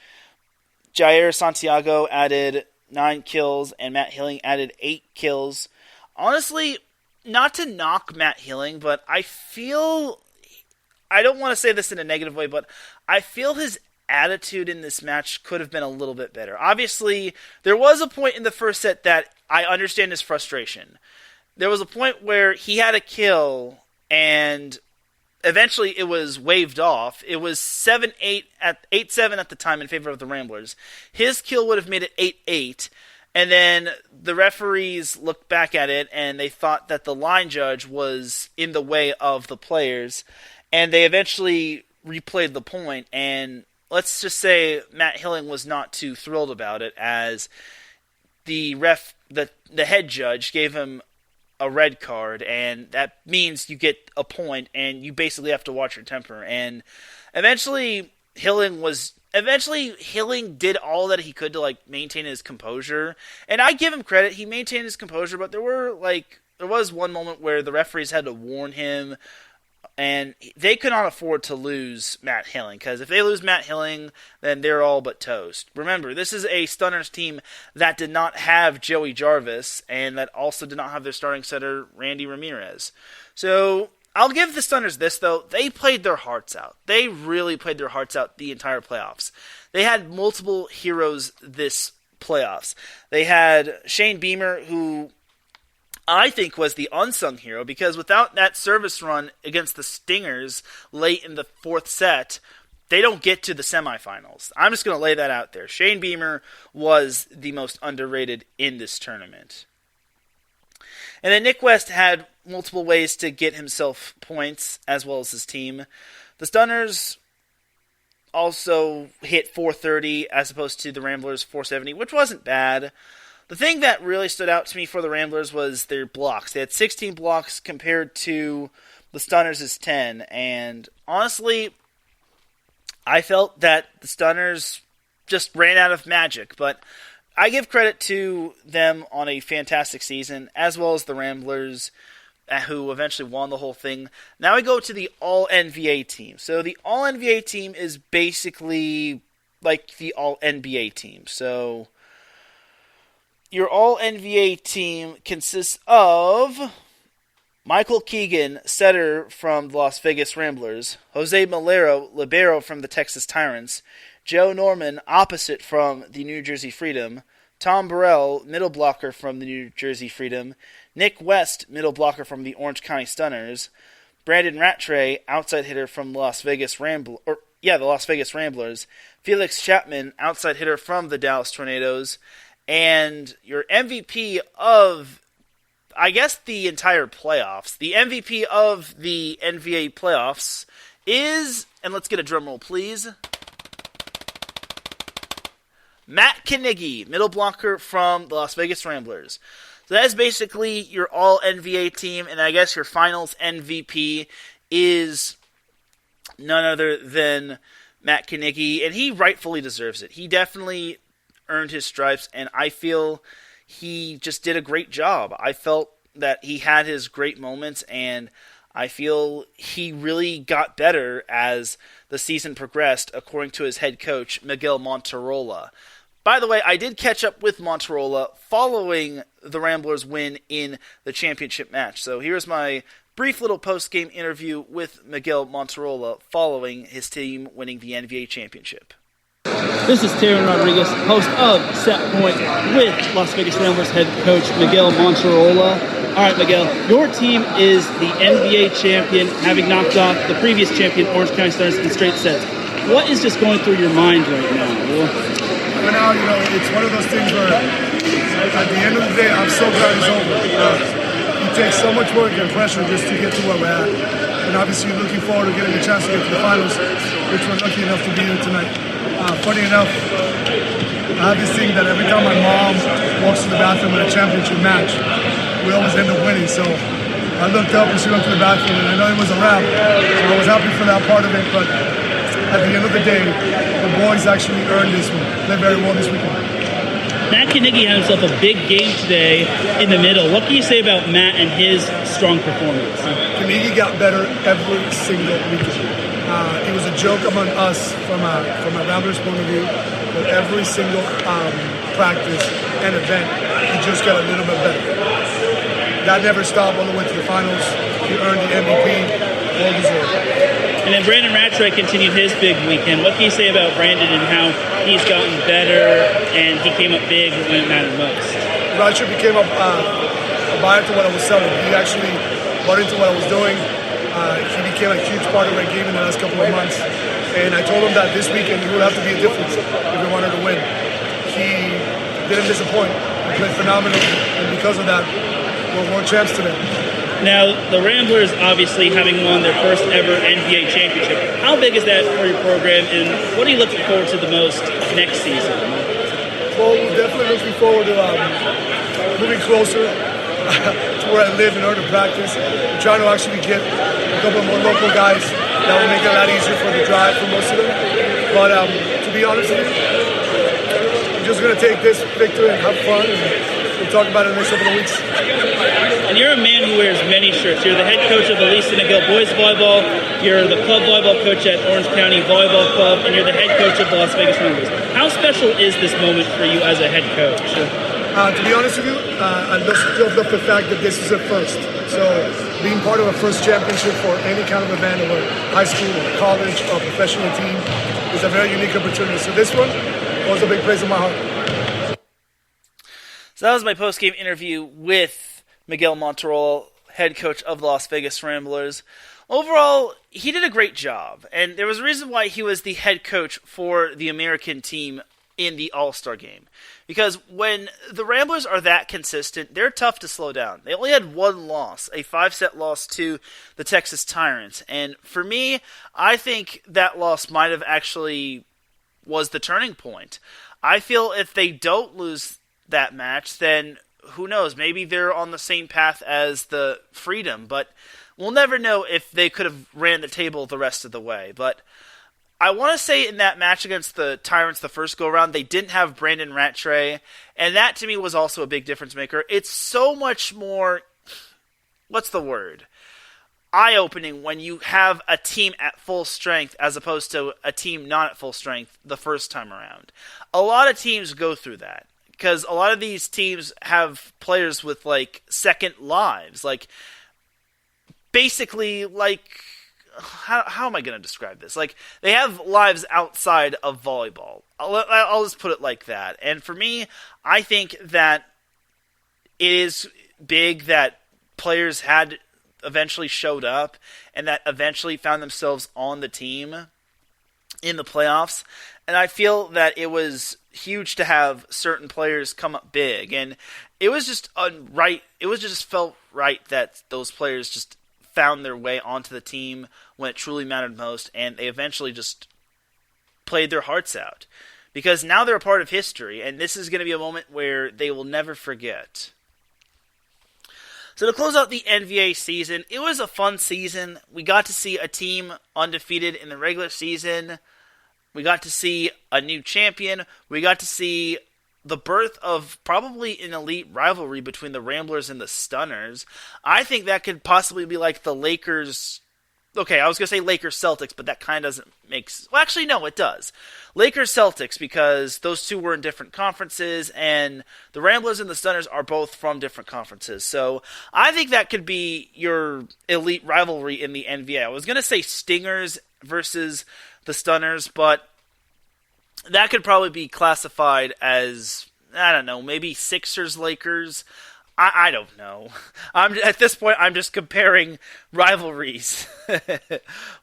Jair Santiago added 9 kills, and Matt Hilling added 8 kills. Honestly, not to knock Matt Hilling, but I don't want to say this in a negative way, but I feel his attitude in this match could have been a little bit better. Obviously, there was a point in the first set that I understand his frustration. There was a point where he had a kill, and eventually it was waved off. It was 8-7 at the time in favor of the Ramblers. His kill would have made it 8-8, and then the referees looked back at it, and they thought that the line judge was in the way of the players, and they eventually replayed the point, and let's just say Matt Hilling was not too thrilled about it, as the head judge gave him a red card, and that means you get a point, and you basically have to watch your temper. And eventually Hilling did all that he could to maintain his composure, and I give him credit. He maintained his composure, but there was one moment where the referees had to warn him, and they could not afford to lose Matt Hilling, because if they lose Matt Hilling, then they're all but toast. Remember, this is a Stunners team that did not have Joey Jarvis, and that also did not have their starting setter, Randy Ramirez. So, I'll give the Stunners this, though. They played their hearts out. They really played their hearts out the entire playoffs. They had multiple heroes this playoffs. They had Shane Beamer, who I think was the unsung hero, because without that service run against the Stingers late in the 4th set, they don't get to the semifinals. I'm just going to lay that out there. Shane Beamer was the most underrated in this tournament. And then Nick West had multiple ways to get himself points, as well as his team. The Stunners also hit 430 as opposed to the Ramblers 470, which wasn't bad. The thing that really stood out to me for the Ramblers was their blocks. They had 16 blocks compared to the Stunners' 10. And honestly, I felt that the Stunners just ran out of magic. But I give credit to them on a fantastic season, as well as the Ramblers, who eventually won the whole thing. Now we go to the All-NVA team. So the All-NVA team is basically like the All-NBA team. So your All-NVA team consists of Michael Keegan, setter from the Las Vegas Ramblers, Jose Malero, libero from the Texas Tyrants, Joe Norman, opposite from the New Jersey Freedom, Tom Burrell, middle blocker from the New Jersey Freedom, Nick West, middle blocker from the Orange County Stunners, Brandon Rattray, outside hitter from the Las Vegas Ramblers, Felix Chapman, outside hitter from the Dallas Tornadoes, and your MVP of, I guess, the entire playoffs. The MVP of the NVA Playoffs is, and let's get a drum roll, please, Matt Knigge, middle blocker from the Las Vegas Ramblers. So that is basically your All-NVA team, and I guess your Finals MVP is none other than Matt Knigge, and he rightfully deserves it. He definitely earned his stripes, and I feel he just did a great job. I felt that he had his great moments, and I feel he really got better as the season progressed, according to his head coach, Miguel Monterola. By the way, I did catch up with Monterola following the Ramblers' win in the championship match. So here's my brief little post-game interview with Miguel Monterola following his team winning the NVA championship. This is Teran Rodriguez, host of Set Point with Las Vegas Ramblers head coach Miguel Monterola. All right, Miguel, your team is the NBA champion, having knocked off the previous champion, Orange County Stunners, in straight sets. What is just going through your mind right now? Right now, it's one of those things where at the end of the day, I'm so glad it's over. It takes so much work and pressure just to get to where we're at. And obviously, looking forward to getting a chance to get to the finals, which we're lucky enough to be in tonight. Funny enough, I have this thing that every time my mom walks to the bathroom in a championship match, we always end up winning. So I looked up and she went to the bathroom, and I know it was a wrap. So I was happy for that part of it. But at the end of the day, the boys actually earned this one. Played very well this weekend. Matt Carnegie had himself a big game today in the middle. What can you say about Matt and his strong performance? Carnegie got better every single weekend. It was a joke among us from a Ramblers point of view, but every single practice and event, he just got a little bit better. That never stopped all the way to the finals. He earned the MVP, well deserved. And then Brandon Rattray continued his big weekend. What can you say about Brandon and how he's gotten better and he came up big when it mattered most? Rattray became a buyer to what I was selling. He actually bought into what I was doing. He became a huge part of my game in the last couple of months. And I told him that this weekend it would have to be a difference if we wanted to win. He didn't disappoint. He played phenomenal. And because of that, we're world champs today. Now, the Ramblers obviously having won their first ever NVA championship. How big is that for your program, and what are you looking forward to the most next season? Well, we're definitely looking forward to moving closer to where I live in order to practice. We're trying to actually get a couple more local guys that will make it a lot easier for the drive for most of them. But to be honest with you, we're just going to take this victory and have fun, and we'll talk about it in the next couple of weeks. And you're a man who wears many shirts. You're the head coach of Alicia McGill Boys Volleyball. You're the club volleyball coach at Orange County Volleyball Club, and you're the head coach of the Las Vegas Ramblers. How special is this moment for you as a head coach? To be honest with you, I just built up the fact that this is a first. So being part of a first championship for any kind of event, or high school, or college, or professional team, is a very unique opportunity. So this one was a big place in my heart. So that was my post-game interview with Miguel Monterola, head coach of the Las Vegas Ramblers. Overall, he did a great job, and there was a reason why he was the head coach for the American team in the All-Star game. Because when the Ramblers are that consistent, they're tough to slow down. They only had one loss, a 5-set loss to the Texas Tyrants. And for me, I think that loss might have actually was the turning point. I feel if they don't lose that match, then who knows, maybe they're on the same path as the Freedom, but we'll never know if they could have ran the table the rest of the way. But I want to say in that match against the Tyrants the first go-around, they didn't have Brandon Rattray, and that to me was also a big difference maker. It's so much more, what's the word, eye-opening when you have a team at full strength as opposed to a team not at full strength the first time around. A lot of teams go through that, because a lot of these teams have players with, like, second lives. Like, basically, like, how am I going to describe this? Like, they have lives outside of volleyball. I'll just put it like that. And for me, I think that it is big that players had eventually showed up and that eventually found themselves on the team in the playoffs. And I feel that it was huge to have certain players come up big. And it was just right. It was just felt right that those players just found their way onto the team when it truly mattered most, and they eventually just played their hearts out. Because now they're a part of history, and this is going to be a moment where they will never forget. So to close out the NVA season, it was a fun season. We got to see a team undefeated in the regular season. We got to see a new champion. We got to see the birth of probably an elite rivalry between the Ramblers and the Stunners. I think that could possibly be like the Lakers. Okay, I was going to say Lakers-Celtics, but that kind of doesn't make sense. Well, actually, no, it does. Lakers-Celtics, because those two were in different conferences, and the Ramblers and the Stunners are both from different conferences. So I think that could be your elite rivalry in the NVA. I was going to say Stingers versus the Stunners, but that could probably be classified as, I don't know, maybe Sixers-Lakers. I don't know. At this point, I'm just comparing rivalries.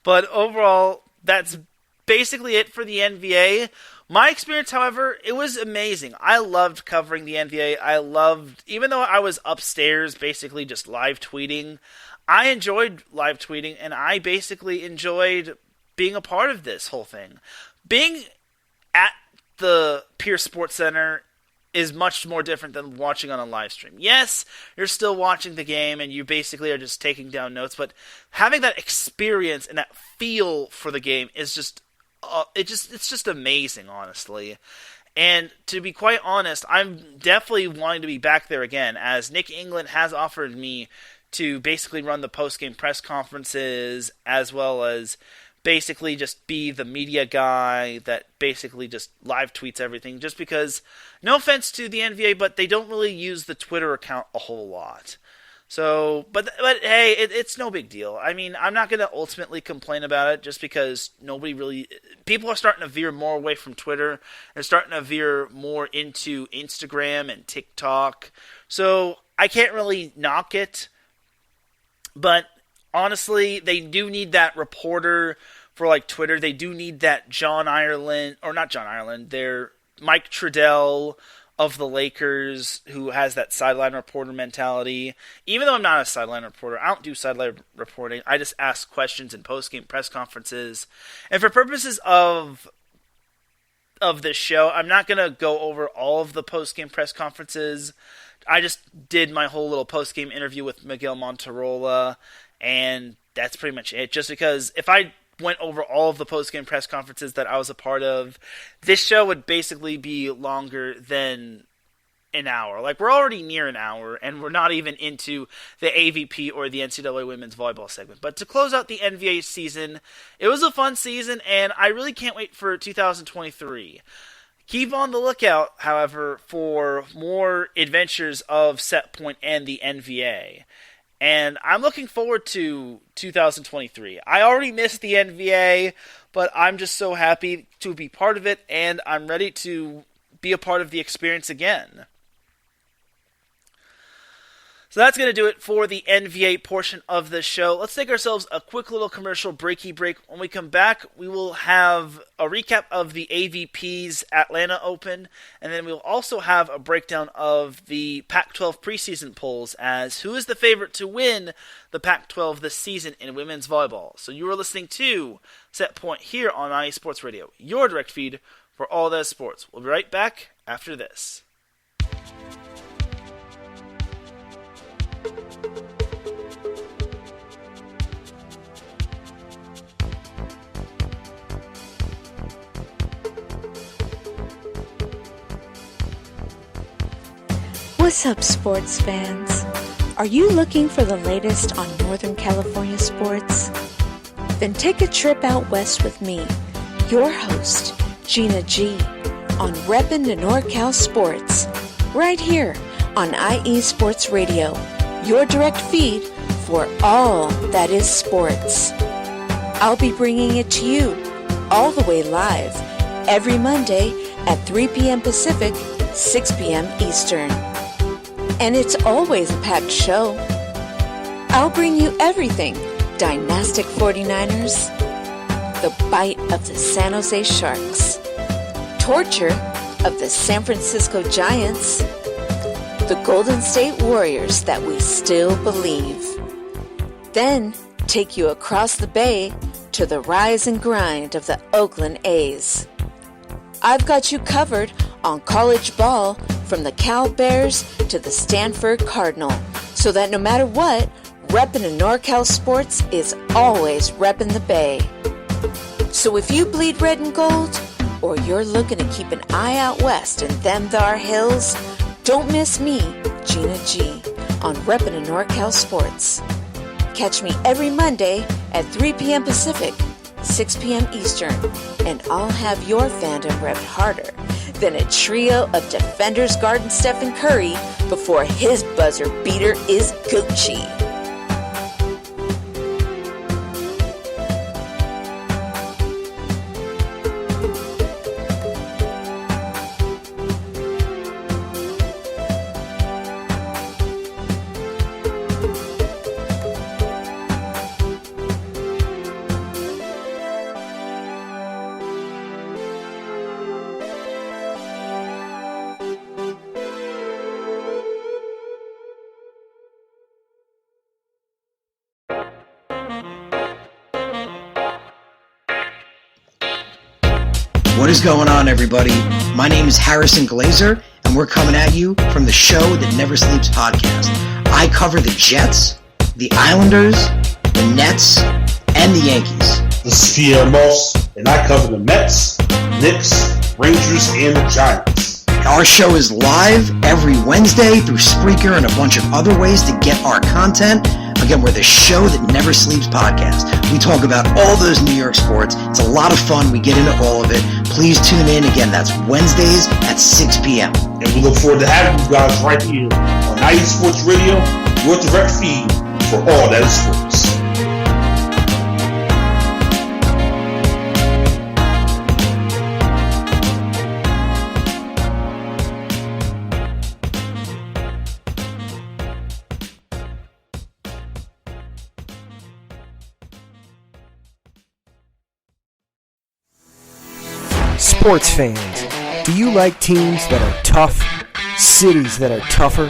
But overall, that's basically it for the NVA. My experience, however, it was amazing. I loved covering the NVA. Even though I was upstairs basically just live tweeting, I enjoyed live tweeting, and I basically enjoyed being a part of this whole thing. Being at the Pierce Sports Center is much more different than watching on a live stream. Yes, you're still watching the game and you basically are just taking down notes, but having that experience and that feel for the game is just it's just amazing, honestly. And to be quite honest, I'm definitely wanting to be back there again, as Nick England has offered me to basically run the post-game press conferences, as well as basically just be the media guy that basically just live tweets everything, just because, no offense to the NVA, but they don't really use the Twitter account a whole lot. So, but hey, it's no big deal. I mean, I'm not going to ultimately complain about it, just because people are starting to veer more away from Twitter. They're starting to veer more into Instagram and TikTok. So, I can't really knock it. But honestly, they do need that reporter for like Twitter. They do need that they're Mike Trudell of the Lakers, who has that sideline reporter mentality. Even though I'm not a sideline reporter, I don't do sideline reporting. I just ask questions in post-game press conferences. And for purposes of this show, I'm not going to go over all of the post-game press conferences. I just did my whole little post-game interview with Miguel Monterola, and that's pretty much it. Just because if I went over all of the post-game press conferences that I was a part of, this show would basically be longer than an hour. Like, we're already near an hour, and we're not even into the AVP or the NCAA women's volleyball segment. But to close out the NVA season, it was a fun season, and I really can't wait for 2023. Keep on the lookout, however, for more adventures of Set Point and the NVA. And I'm looking forward to 2023. I already missed the NVA, but I'm just so happy to be part of it, and I'm ready to be a part of the experience again. So that's going to do it for the NVA portion of the show. Let's take ourselves a quick little commercial breaky break. When we come back, we will have a recap of the AVP's Atlanta Open, and then we'll also have a breakdown of the Pac-12 preseason polls as who is the favorite to win the Pac-12 this season in women's volleyball. So you are listening to Set Point here on IE Sports Radio, your direct feed for all that sports. We'll be right back after this. What's up, sports fans? Are you looking for the latest on Northern California sports? Then take a trip out west with me, your host, Gina G, on Reppin' the NorCal Sports, right here on IE Sports Radio, your direct feed for all that is sports. I'll be bringing it to you all the way live every Monday at 3 p.m. Pacific, 6 p.m. Eastern. And it's always a packed show. I'll bring you everything Dynastic 49ers, the bite of the San Jose Sharks, torture of the San Francisco Giants, the Golden State Warriors that we still believe. Then take you across the bay to the rise and grind of the Oakland A's. I've got you covered on college ball from the Cal Bears to the Stanford Cardinal, so that no matter what, reppin' in NorCal Sports is always reppin' the Bay. So if you bleed red and gold, or you're looking to keep an eye out west in them thar hills, don't miss me, Gina G, on reppin' in NorCal Sports. Catch me every Monday at 3 p.m. Pacific, 6 p.m. Eastern, and I'll have your fandom repped harder than a trio of defenders guarding Stephen Curry before his buzzer beater is Gucci. What is going on, everybody? My name is Harrison Glazer, and we're coming at you from the Show That Never Sleeps podcast. I cover the Jets, the Islanders, the Nets, and the Yankees. This is Pierre Moss, and I cover the Mets, Knicks, Rangers, and the Giants. Our show is live every Wednesday through Spreaker and a bunch of other ways to get our content. Again, we're the show that never sleeps podcast. We talk about all those New York sports. It's a lot of fun. We get into all of it. Please tune in. Again, that's Wednesdays at 6 p.m. And we look forward to having you guys right here on 90 Sports Radio, your direct feed for all that is sports. Sports fans, do you like teams that are tough, cities that are tougher,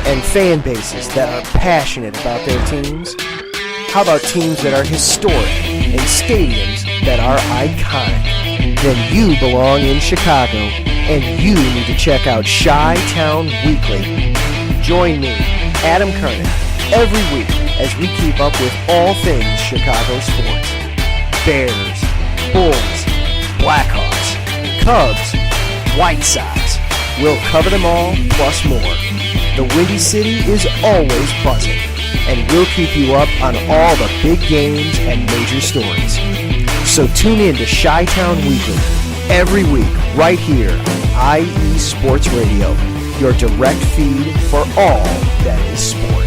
and fan bases that are passionate about their teams? How about teams that are historic and stadiums that are iconic? Then you belong in Chicago, and you need to check out Chi-Town Weekly. Join me, Adam Kernan, every week as we keep up with all things Chicago sports. Bears, Bulls, Blackhawks, Cubs, White Sox. We'll cover them all, plus more. The Windy City is always buzzing, and we'll keep you up on all the big games and major stories. So tune in to Chi-Town Weekly every week right here on IE Sports Radio, your direct feed for all that is sports.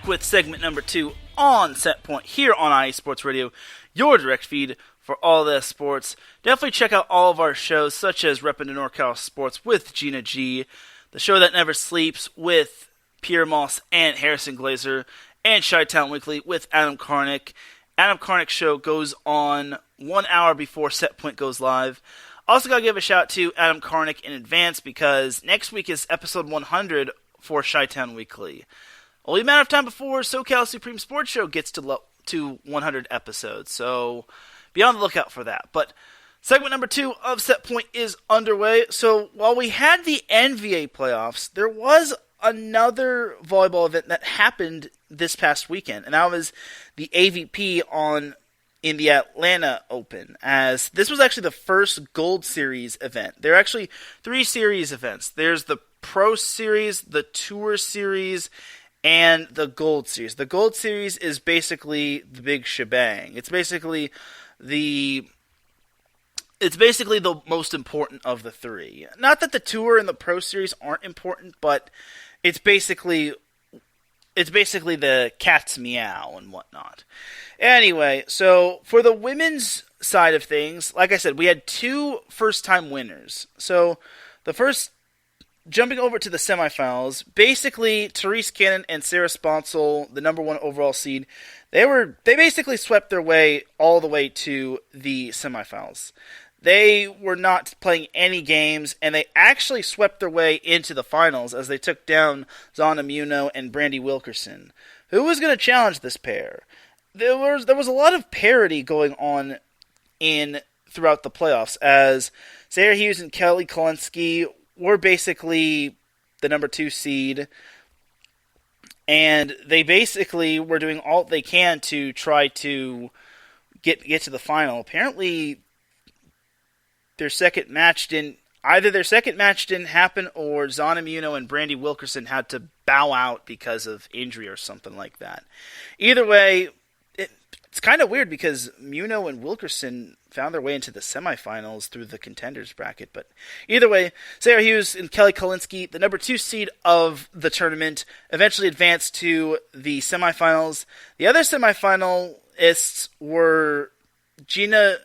With segment number 2 on Set Point here on IE Sports Radio, your direct feed for all the sports. Definitely check out all of our shows, such as Reppin' to NorCal Sports with Gina G, the show that never sleeps with Pierre Moss and Harrison Glazer, and Chi-Town Weekly with Adam Karnick. Adam Karnick's show goes on 1 hour before Set Point goes live. Also got to give a shout out to Adam Karnick in advance because next week is episode 100 for Chi-Town Weekly. Only a matter of time before SoCal Supreme Sports Show gets to 100 episodes, so be on the lookout for that. But segment number 2 of Set Point is underway. So while we had the NVA Playoffs, there was another volleyball event that happened this past weekend, and that was the AVP in the Atlanta Open, as this was actually the first Gold Series event. There are actually 3 series events. There's the Pro Series, the Tour Series, and the Gold Series. The Gold Series is basically the big shebang. It's basically the most important of the 3. Not that the Tour and the Pro Series aren't important, but it's basically the cat's meow and whatnot. Anyway, so for the women's side of things, like I said, we had 2 first-time winners. So the first, jumping over to the semifinals, basically Therese Cannon and Sarah Sponsel, the number 1 overall seed, they basically swept their way all the way to the semifinals. They were not playing any games, and they actually swept their way into the finals as they took down Zana Muno and Brandy Wilkerson. Who was going to challenge this pair? There was a lot of parity going on throughout the playoffs, as Sarah Hughes and Kelly Kolensky were basically the number 2 seed, and they basically were doing all they can to try to get to the final. Apparently, their second match didn't happen, or Zana Muno and Brandy Wilkerson had to bow out because of injury or something like that. Either way, it's kind of weird because Muno and Wilkerson found their way into the semifinals through the contenders bracket. But either way, Sarah Hughes and Kelly Kolensky, the number 2 seed of the tournament, eventually advanced to the semifinals. The other semifinalists were Gina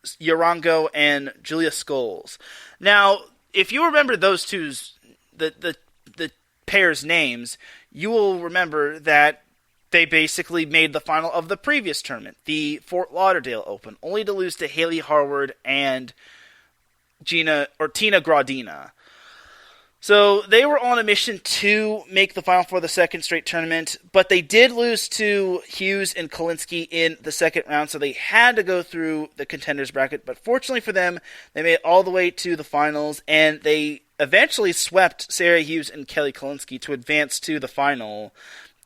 Yarango and Julia Scholes. Now, if you remember those two's, the pair's names, you will remember that they basically made the final of the previous tournament, the Fort Lauderdale Open, only to lose to Haley Harward and Tina Gradina. So they were on a mission to make the final for the second straight tournament, but they did lose to Hughes and Kolinsky in the second round, so they had to go through the contenders bracket. But fortunately for them, they made it all the way to the finals, and they eventually swept Sarah Hughes and Kelly Kolinsky to advance to the final.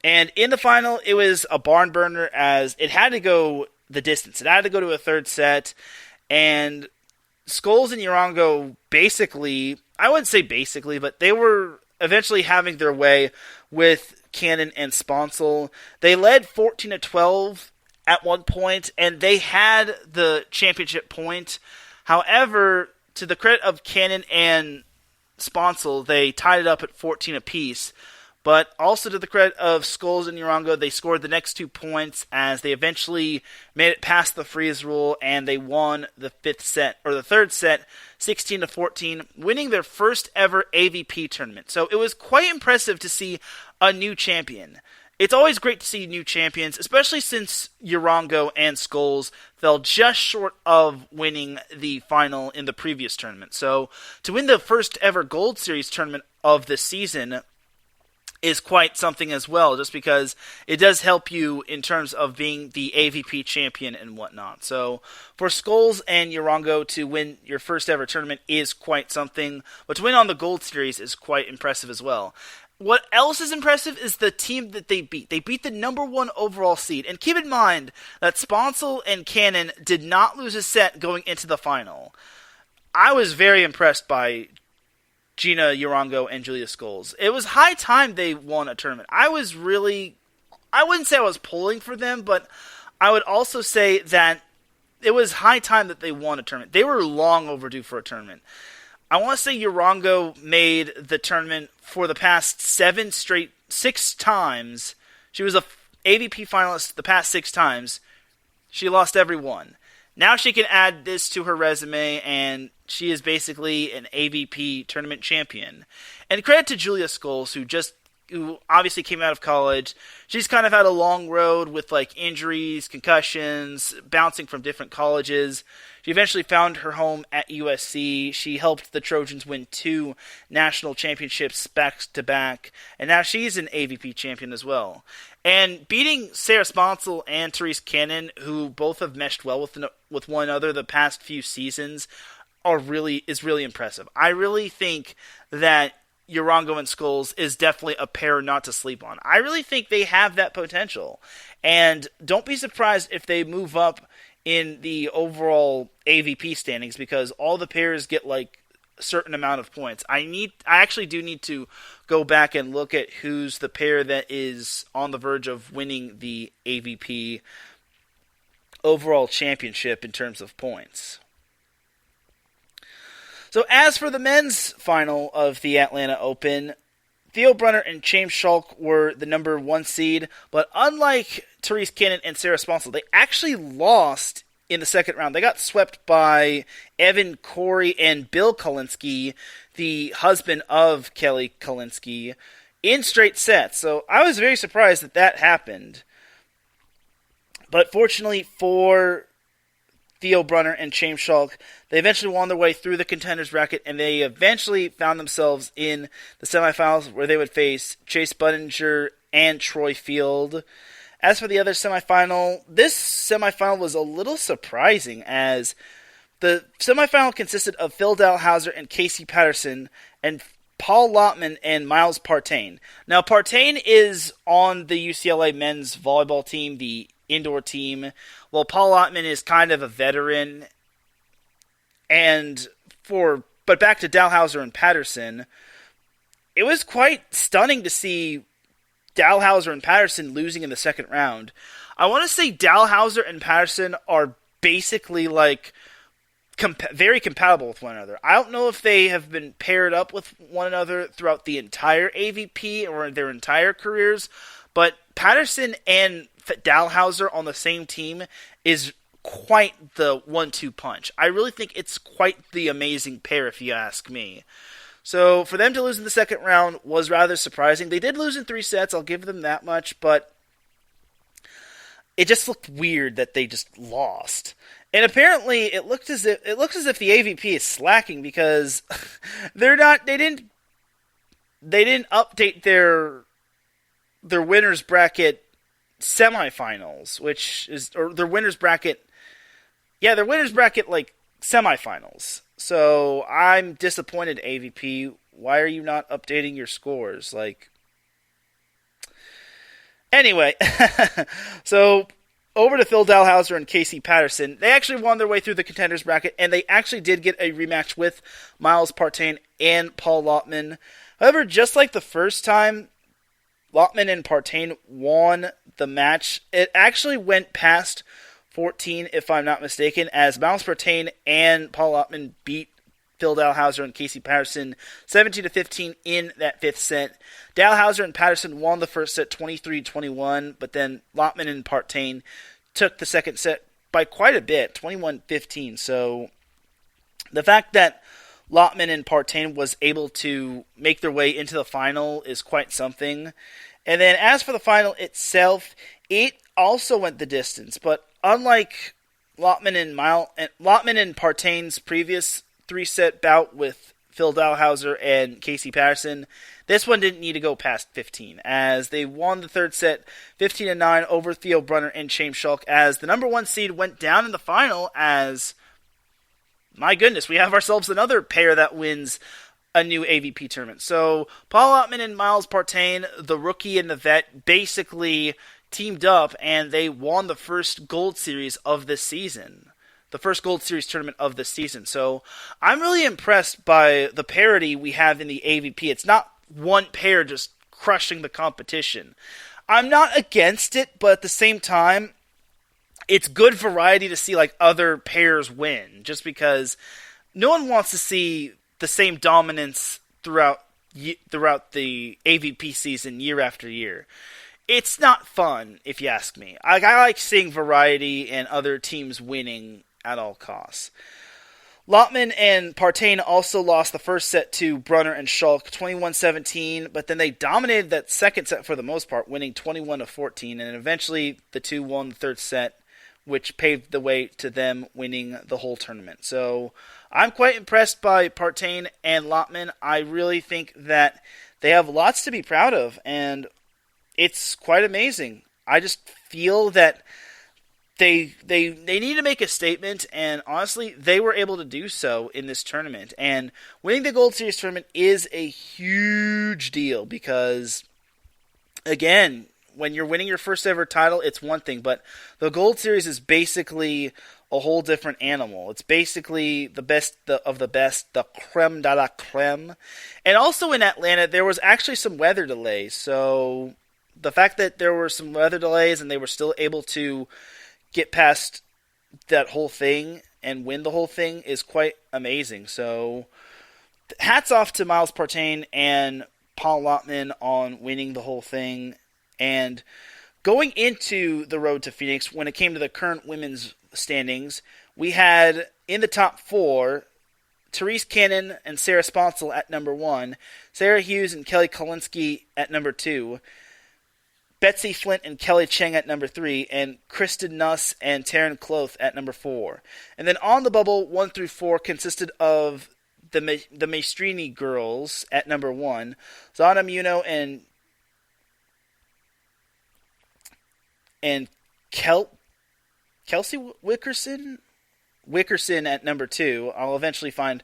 And in the final, it was a barn burner, as it had to go the distance. It had to go to a third set, and Scholes and Urango basically, I wouldn't say basically, but they were eventually having their way with Cannon and Sponsel. They led 14-12 at one point, and they had the championship point. However, to the credit of Cannon and Sponsel, they tied it up at 14 apiece. But also to the credit of Scholes and Urango, they scored the next 2 points as they eventually made it past the freeze rule, and they won the third set, 16-14, winning their first ever AVP tournament. So it was quite impressive to see a new champion. It's always great to see new champions, especially since Urango and Scholes fell just short of winning the final in the previous tournament. So to win the first ever Gold Series tournament of the season is quite something as well, just because it does help you in terms of being the AVP champion and whatnot. So for Scholes and Urango to win your first ever tournament is quite something, but to win on the Gold Series is quite impressive as well. What else is impressive is the team that they beat. They beat the number 1 overall seed, and keep in mind that Sponsel and Cannon did not lose a set going into the final. I was very impressed by Gina Urango and Julia Scholes. It was high time they won a tournament. I wouldn't say I was pulling for them, but I would also say that it was high time that they won a tournament. They were long overdue for a tournament. I want to say Urango made the tournament for the past 6 times. She was a AVP finalist the past 6 times. She lost every one. Now she can add this to her resume, and she is basically an AVP tournament champion. And credit to Julia Scholes, who obviously came out of college. She's kind of had a long road with injuries, concussions, bouncing from different colleges. She eventually found her home at USC. She helped the Trojans win 2 national championships back-to-back, and now she's an AVP champion as well. And beating Sarah Sponsel and Therese Cannon, who both have meshed well with one another the past few seasons, is really impressive. I really think that Urango and Scholes is definitely a pair not to sleep on. I really think they have that potential. And don't be surprised if they move up in the overall AVP standings, because all the pairs get a certain amount of points. I actually do need to go back and look at who's the pair that is on the verge of winning the AVP overall championship in terms of points. So as for the men's final of the Atlanta Open, Theo Brunner and James Schalk were the number 1 seed, but unlike Therese Cannon and Sarah Sponsel, they actually lost in the second round. They got swept by Evan Corey and Bill Kolinsky, the husband of Kelly Kolinsky, in straight sets. So I was very surprised that happened. But fortunately for Theo Brunner and James Schalk, they eventually won their way through the contenders bracket, and they eventually found themselves in the semifinals, where they would face Chase Budinger and Troy Field. As for the other semifinal, this semifinal was a little surprising, as the semifinal consisted of Phil Dalhouser and Casey Patterson, and Paul Lotman and Miles Partain. Now, Partain is on the UCLA men's volleyball team, the indoor team, while Paul Lotman is kind of a veteran. But back to Dalhouser and Patterson, it was quite stunning to see Dalhouser and Patterson losing in the second round. I want to say Dalhouser and Patterson are basically very compatible with one another. I don't know if they have been paired up with one another throughout the entire AVP or their entire careers, but Patterson and Dalhouser on the same team is quite the 1-2 punch. I really think it's quite the amazing pair, if you ask me. So for them to lose in the second round was rather surprising. They did lose in 3 sets, I'll give them that much, but it just looked weird that they just lost. And apparently, it looks as if the AVP is slacking because they didn't update their winners bracket semifinals, their winners bracket like semifinals. So I'm disappointed, AVP. Why are you not updating your scores? Anyway, so over to Phil Dalhouser and Casey Patterson. They actually won their way through the contenders bracket, and they actually did get a rematch with Miles Partain and Paul Lottman. However, just like the first time, Lottman and Partain won the match. It actually went past 14, if I'm not mistaken, as Miles Partain and Paul Lottman beat Phil Dalhouser and Casey Patterson 17-15 in that fifth set. Dalhouser and Patterson won the first set 23-21, but then Lottman and Partain took the second set by quite a bit, 21-15. So the fact that Lottman and Partain was able to make their way into the final is quite something. And then as for the final itself, it also went the distance, but unlike Lottman and Partain's previous three-set bout with Phil Dalhouser and Casey Patterson, this one didn't need to go past 15, as they won the third set 15-9 over Theo Brunner and James Schalk, as the number one seed went down in the final, as, my goodness, we have ourselves another pair that wins a new AVP tournament. So Paul Lottman and Miles Partain, the rookie and the vet, basically teamed up, and they won the first Gold Series of this season. The first Gold Series tournament of this season. So I'm really impressed by the parity we have in the AVP. It's not one pair just crushing the competition. I'm not against it, but at the same time, it's good variety to see other pairs win, just because no one wants to see the same dominance throughout the AVP season year after year. It's not fun, if you ask me. I like seeing variety and other teams winning at all costs. Lottman and Partain also lost the first set to Brunner and Schalk 21-17, but then they dominated that second set for the most part, winning 21-14, and eventually the two won the third set, which paved the way to them winning the whole tournament. So I'm quite impressed by Partain and Lottman. I really think that they have lots to be proud of, and it's quite amazing. I just feel that they need to make a statement, and honestly, they were able to do so in this tournament. And winning the Gold Series tournament is a huge deal because, again, when you're winning your first ever title, it's one thing, but the Gold Series is basically a whole different animal. It's basically the best of the best, the creme de la creme. And also in Atlanta, there was actually some weather delays, so the fact that there were some weather delays and they were still able to get past that whole thing and win the whole thing is quite amazing. So hats off to Miles Partain and Paul Lottman on winning the whole thing. And going into the road to Phoenix, when it came to the current women's standings, we had in the top four Therese Cannon and Sarah Sponsel at number 1, Sarah Hughes and Kelly Kolinsky at number 2, Betsy Flint and Kelly Cheng at number 3, and Kristen Nuss and Taryn Cloth at number 4. And then on the bubble, 1 through 4 consisted of the Maestrini girls at number 1, Zana Muno and Kelsey Wickerson at number 2. I'll eventually find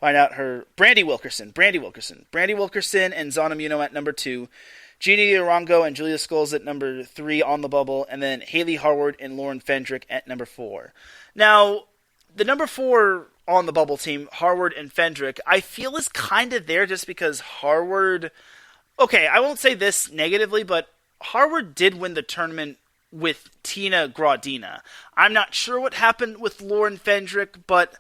out her. Brandy Wilkerson and Zana Muno at number 2. Gina Arango and Julia Scholes at number 3 on the bubble, and then Haley Harward and Lauren Fendrick at number 4. Now, the number 4 on the bubble team, Harward and Fendrick, I feel is kind of there just because Harward... Okay, I won't say this negatively, but Harward did win the tournament with Tina Gradina. I'm not sure what happened with Lauren Fendrick, but...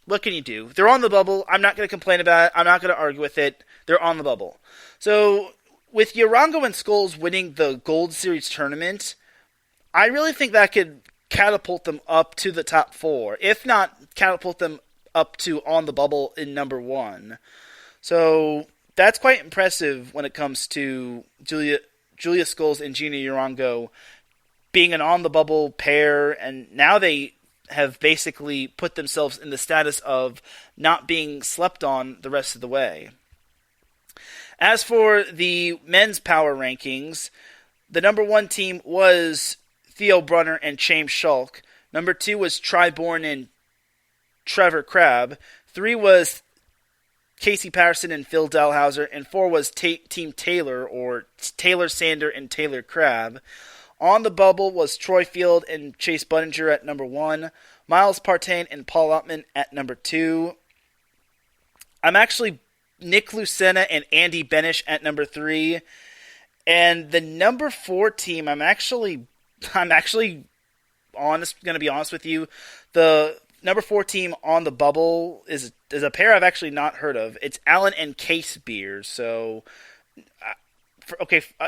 what can you do? They're on the bubble. I'm not going to complain about it. I'm not going to argue with it. They're on the bubble. So, with Yarango and Scholes winning the Gold Series tournament, I really think that could catapult them up to the top 4. If not, catapult them up to on the bubble in number 1. So, that's quite impressive when it comes to Julia Scholes and Gina Yarango being an on-the-bubble pair, and now they have basically put themselves in the status of not being slept on the rest of the way. As for the men's power rankings, the number 1 team was Theo Brunner and James Schulk. Number 2 was Tri Bourne and Trevor Crabb. 3 was Casey Patterson and Phil Dalhouser. And 4 was Team Taylor, or Taylor Sander and Taylor Crabb. On the bubble was Troy Field and Chase Budinger at number 1. Miles Partain and Paul Ottman at number 2. I'm actually Nick Lucena and Andy Benish at number 3. And the number 4 team, I'm actually going to be honest with you. The number 4 team on the bubble is a pair I've actually not heard of. It's Allen and Case Beers. So,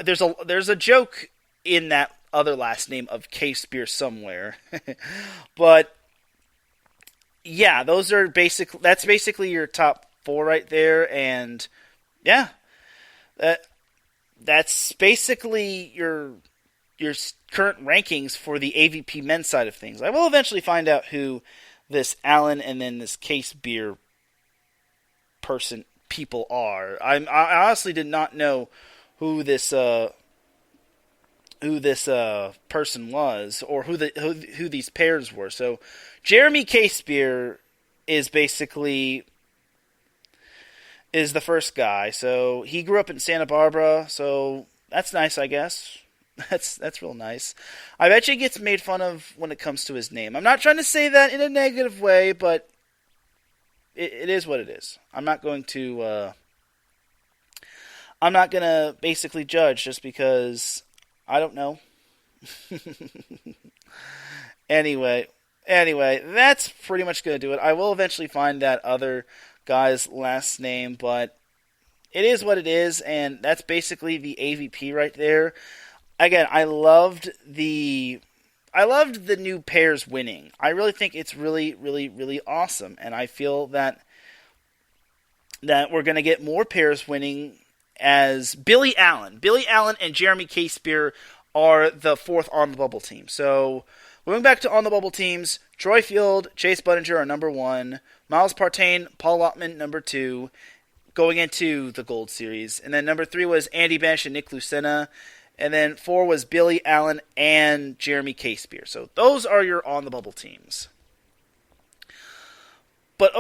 there's a joke in that other last name of Case Beer somewhere. But yeah, that's basically your top 4 right there, and yeah, that's basically your current rankings for the AVP men's side of things. I will eventually find out who this Allen and then this Case Beer people are. I honestly did not know who this person was, or who these pairs were. So Jeremy Casebeer is the first guy. So he grew up in Santa Barbara, so that's nice, I guess. That's real nice. I bet you he gets made fun of when it comes to his name. I'm not trying to say that in a negative way, but it is what it is. I'm not going to basically judge just because I don't know. Anyway, that's pretty much going to do it. I will eventually find that other guy's last name, but it is what it is, and that's basically the AVP right there. Again, I loved the new pairs winning. I really think it's really, really, really awesome, and I feel that we're going to get more pairs winning as Billy Allen and Jeremy Casebeer are the 4th on the bubble team. So going back to on the bubble teams, Troy Field, Chase Budinger are number 1, Miles Partain, Paul Ottman number 2, going into the Gold Series, and then number 3 was Andy Besh and Nick Lucena. And then 4 was Billy Allen and Jeremy Casebeer. So those are your on-the-bubble teams. But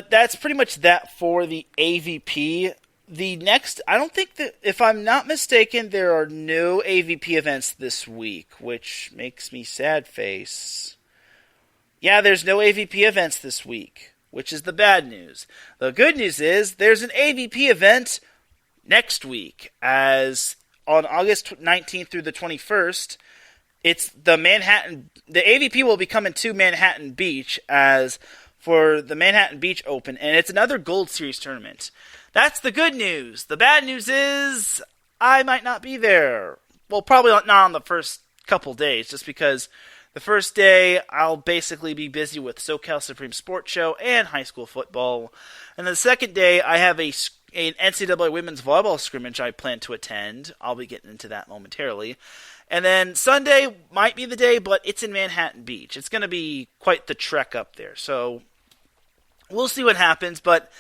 that's pretty much that for the AVP. The next, I don't think that, if I'm not mistaken, there are no AVP events this week, which makes me sad face. Yeah, there's no AVP events this week, which is the bad news. The good news is there's an AVP event next week, as on August 19th through the 21st, it's the AVP will be coming to Manhattan Beach as for the Manhattan Beach Open, and it's another Gold Series tournament. That's the good news. The bad news is I might not be there. Well, probably not on the first couple days, just because the first day I'll basically be busy with SoCal Supreme Sports Show and high school football. And the second day I have an NCAA women's volleyball scrimmage I plan to attend. I'll be getting into that momentarily. And then Sunday might be the day, but it's in Manhattan Beach. It's going to be quite the trek up there. So we'll see what happens. But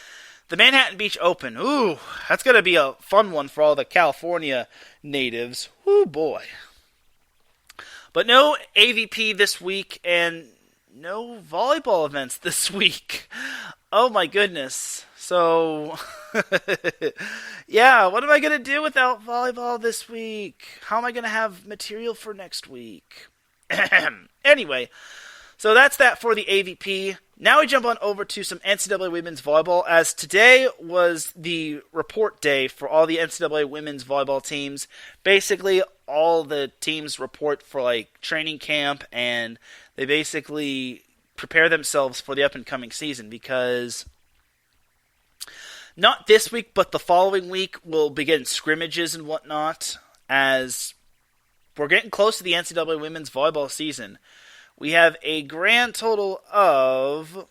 the Manhattan Beach Open, ooh, that's going to be a fun one for all the California natives. Ooh, boy. But no AVP this week and no volleyball events this week. Oh my goodness. So, yeah, what am I going to do without volleyball this week? How am I going to have material for next week? Anyway, so that's that for the AVP. Now we jump on over to some NCAA women's volleyball, as today was the report day for all the NCAA women's volleyball teams. Basically, all the teams report for like training camp, and they basically prepare themselves for the up-and-coming season, because not this week, but the following week will begin scrimmages and whatnot, as we're getting close to the NCAA women's volleyball season. We have a grand total of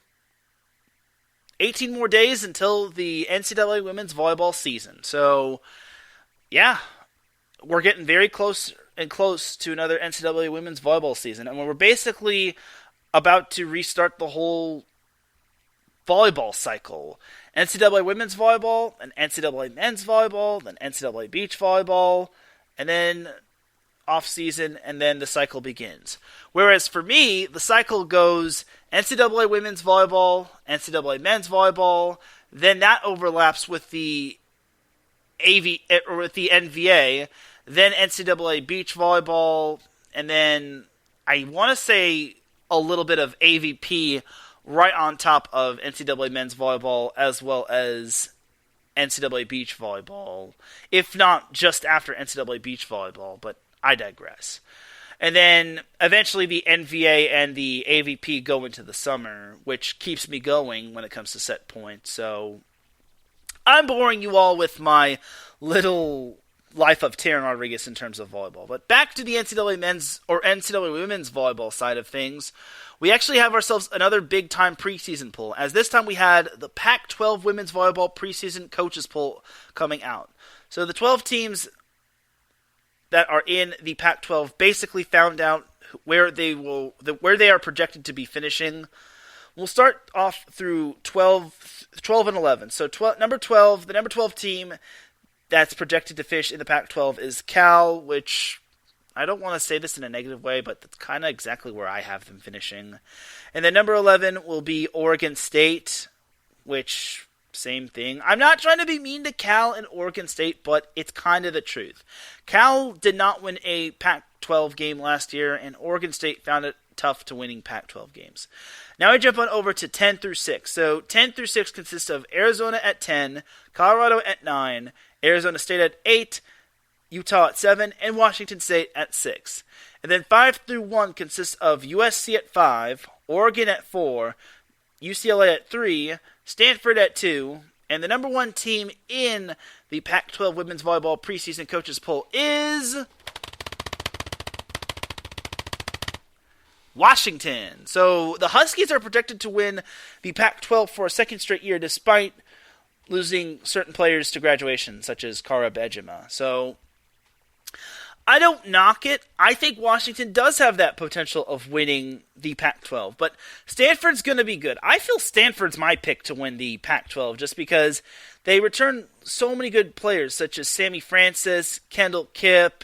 18 more days until the NCAA women's volleyball season. So, yeah, we're getting very close and close to another NCAA women's volleyball season, and we're basically about to restart the whole volleyball cycle. NCAA women's volleyball, and NCAA men's volleyball, then NCAA beach volleyball, and then off-season, and then the cycle begins. Whereas for me, the cycle goes NCAA women's volleyball, NCAA men's volleyball, then that overlaps with the NVA, then NCAA beach volleyball, and then I want to say a little bit of AVP right on top of NCAA men's volleyball as well as NCAA beach volleyball, if not just after NCAA beach volleyball, but I digress. And then eventually the NVA and the AVP go into the summer, which keeps me going when it comes to set points. So I'm boring you all with my little life of Teran Rodriguez in terms of volleyball. But back to the NCAA men's or NCAA women's volleyball side of things, we actually have ourselves another big-time preseason poll, as this time we had the Pac-12 women's volleyball preseason coaches poll coming out. So the 12 teams that are in the Pac-12 basically found out where they are projected to be finishing. We'll start off through 12 and 11. So the number 12 team that's projected to finish in the Pac-12 is Cal, which I don't want to say this in a negative way, but that's kind of exactly where I have them finishing. And then number 11 will be Oregon State, which same thing. I'm not trying to be mean to Cal and Oregon State, but it's kind of the truth. Cal did not win a Pac-12 game last year, and Oregon State found it tough to winning Pac-12 games. Now I jump on over to 10 through 6. So 10 through 6 consists of Arizona at 10, Colorado at 9, Arizona State at 8, Utah at 7, and Washington State at 6. And then 5 through 1 consists of USC at 5, Oregon at 4, UCLA at 3, Stanford at 2, and the number 1 team in the Pac-12 women's volleyball preseason coaches poll is Washington. So the Huskies are projected to win the Pac-12 for a second straight year despite losing certain players to graduation, such as Kara Bejima. So I don't knock it. I think Washington does have that potential of winning the Pac-12, but Stanford's going to be good. I feel Stanford's my pick to win the Pac-12 just because they return so many good players, such as Sammy Francis, Kendall Kipp,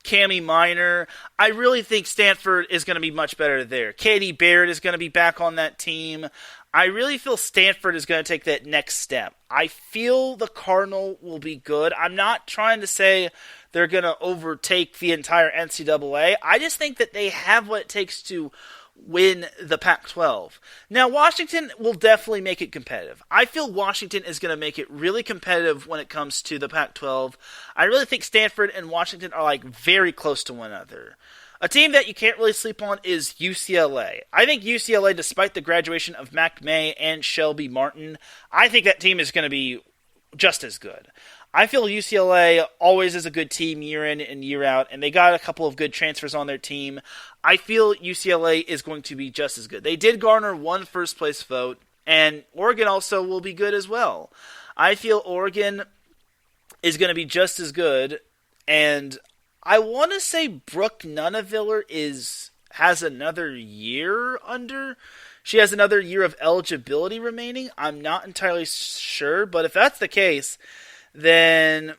Cammie Minor. I really think Stanford is going to be much better there. Katie Barrett is going to be back on that team. I really feel Stanford is going to take that next step. I feel the Cardinal will be good. I'm not trying to say they're going to overtake the entire NCAA. I just think that they have what it takes to win the Pac-12. Now, Washington will definitely make it competitive. I feel Washington is going to make it really competitive when it comes to the Pac-12. I really think Stanford and Washington are like very close to one another. A team that you can't really sleep on is UCLA. I think UCLA, despite the graduation of Mac May and Shelby Martin, I think that team is going to be just as good. I feel UCLA always is a good team year in and year out, and they got a couple of good transfers on their team. I feel UCLA is going to be just as good. They did garner 1 first-place vote, and Oregon also will be good as well. I feel Oregon is going to be just as good, and I want to say Brooke Nuneviller has another year under. She has another year of eligibility remaining. I'm not entirely sure, but if that's the case, then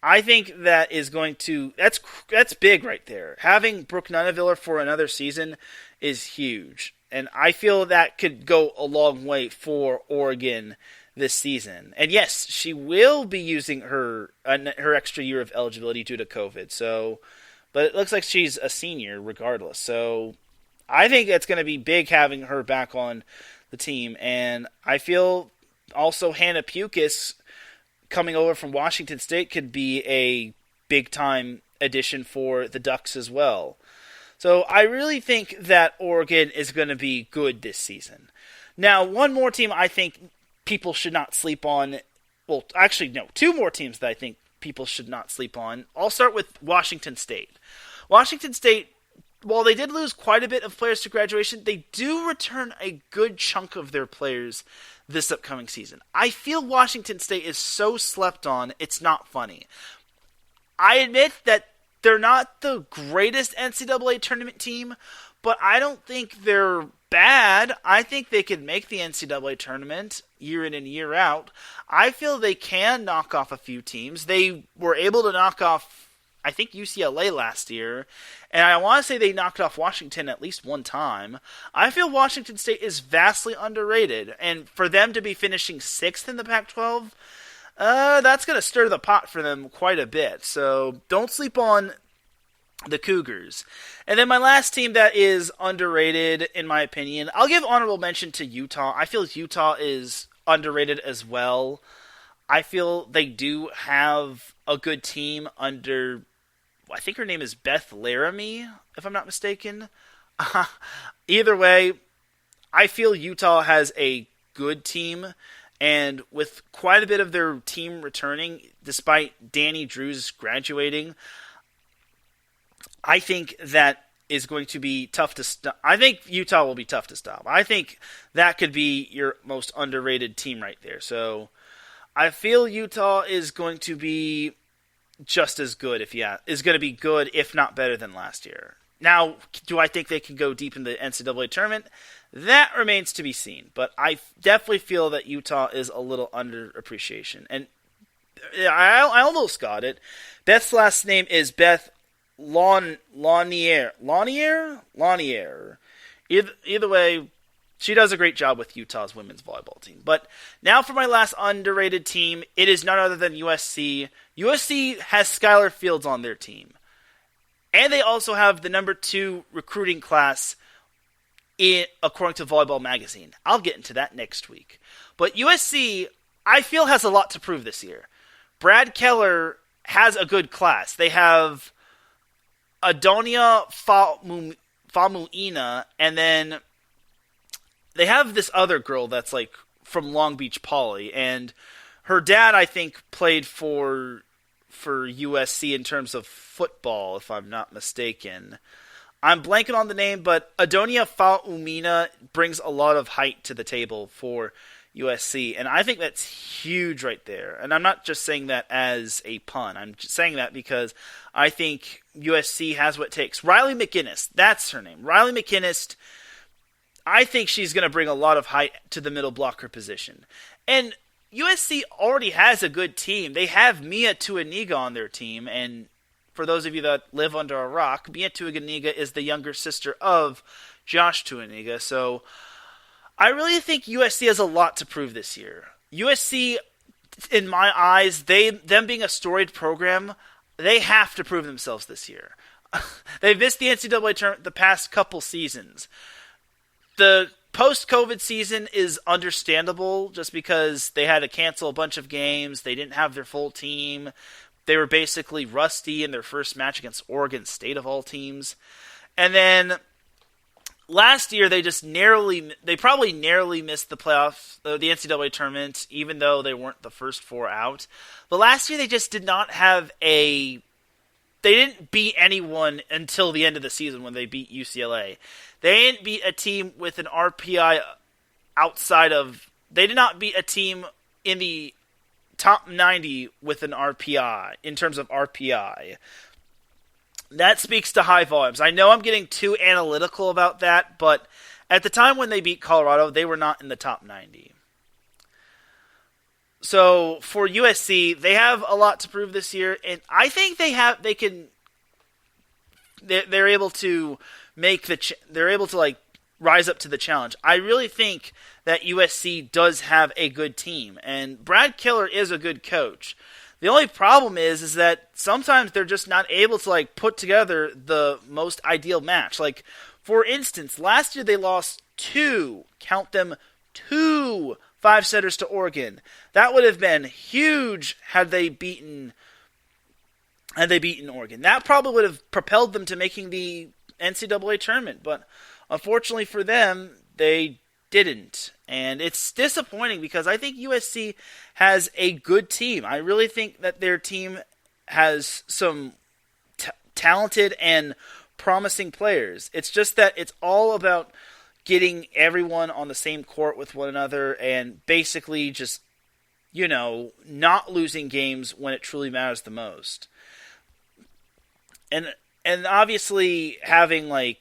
I think that is going to that's big right there. Having Brooke Nuneviller for another season is huge, and I feel that could go a long way for Oregon this season. And yes, she will be using her extra year of eligibility due to COVID. So, but it looks like she's a senior regardless. So, I think it's going to be big having her back on the team. And I feel also Hannah Pukis coming over from Washington State could be a big-time addition for the Ducks as well. So I really think that Oregon is going to be good this season. Now, one more team I think people should not sleep on. Well, actually, no, 2 more teams that I think people should not sleep on. I'll start with Washington State. Washington State, while they did lose quite a bit of players to graduation, they do return a good chunk of their players this upcoming season. I feel Washington State is so slept on, it's not funny. I admit that they're not the greatest NCAA tournament team, but I don't think they're bad. I think they could make the NCAA tournament year in and year out. I feel they can knock off a few teams. They were able to knock off, I think, UCLA last year, and I want to say they knocked off Washington at least one time. I feel Washington State is vastly underrated, and for them to be finishing 6th in the Pac-12, that's going to stir the pot for them quite a bit. So don't sleep on the Cougars. And then my last team that is underrated, in my opinion, I'll give honorable mention to Utah. I feel Utah is underrated as well. I feel they do have a good team under, I think her name is Beth Laramie, if I'm not mistaken. Either way, I feel Utah has a good team, and with quite a bit of their team returning, despite Danny Drews graduating, I think that is going to be tough to stop. I think Utah will be tough to stop. I think that could be your most underrated team right there. So I feel Utah is going to be just as good, is going to be good, if not better than last year. Now, do I think they can go deep in the NCAA tournament? That remains to be seen. But I definitely feel that Utah is a little underappreciation. And I almost got it. Beth's last name is Beth Lanier. Either way, she does a great job with Utah's women's volleyball team. But now for my last underrated team, it is none other than USC. USC has Skylar Fields on their team. And they also have the number 2 recruiting class according to Volleyball Magazine. I'll get into that next week. But USC, I feel, has a lot to prove this year. Brad Keller has a good class. They have Adonia Famuina, and then they have this other girl that's like from Long Beach Poly, and her dad, I think, played for USC in terms of football, if I'm not mistaken. I'm blanking on the name, but Adonia Faumina brings a lot of height to the table for USC, and I think that's huge right there. And I'm not just saying that as a pun. I'm just saying that because I think USC has what it takes. Riley McInnes, that's her name. Riley McInnes, I think she's going to bring a lot of height to the middle blocker position. And USC already has a good team. They have Mia Tuaniga on their team, and for those of you that live under a rock, Mia Tuaniga is the younger sister of Josh Tuaniga, so I really think USC has a lot to prove this year. USC, in my eyes, them being a storied program, they have to prove themselves this year. They've missed the NCAA tournament the past couple seasons. The post-COVID season is understandable just because they had to cancel a bunch of games. They didn't have their full team. They were basically rusty in their first match against Oregon State of all teams. And then last year, they probably narrowly missed the playoffs, the NCAA tournament, even though they weren't the first 4 out. But last year, they just did not have they didn't beat anyone until the end of the season when they beat UCLA. They didn't beat a team with an RPI they did not beat a team in the top 90 with an RPI, in terms of RPI. That speaks to high volumes. I know I'm getting too analytical about that, but at the time when they beat Colorado, they were not in the top 90. So for USC, they have a lot to prove this year, and I think they're able to rise up to the challenge. I really think that USC does have a good team, and Brad Keller is a good coach. The only problem is that sometimes they're just not able to put together the most ideal match. Like, for instance, last year they lost 2 5-setters to Oregon. That would have been huge had they beaten Oregon. That probably would have propelled them to making the NCAA tournament, but unfortunately for them, they didn't. And it's disappointing because I think USC has a good team. I really think that their team has some talented and promising players. It's just that it's all about getting everyone on the same court with one another and basically just, not losing games when it truly matters the most. And obviously having they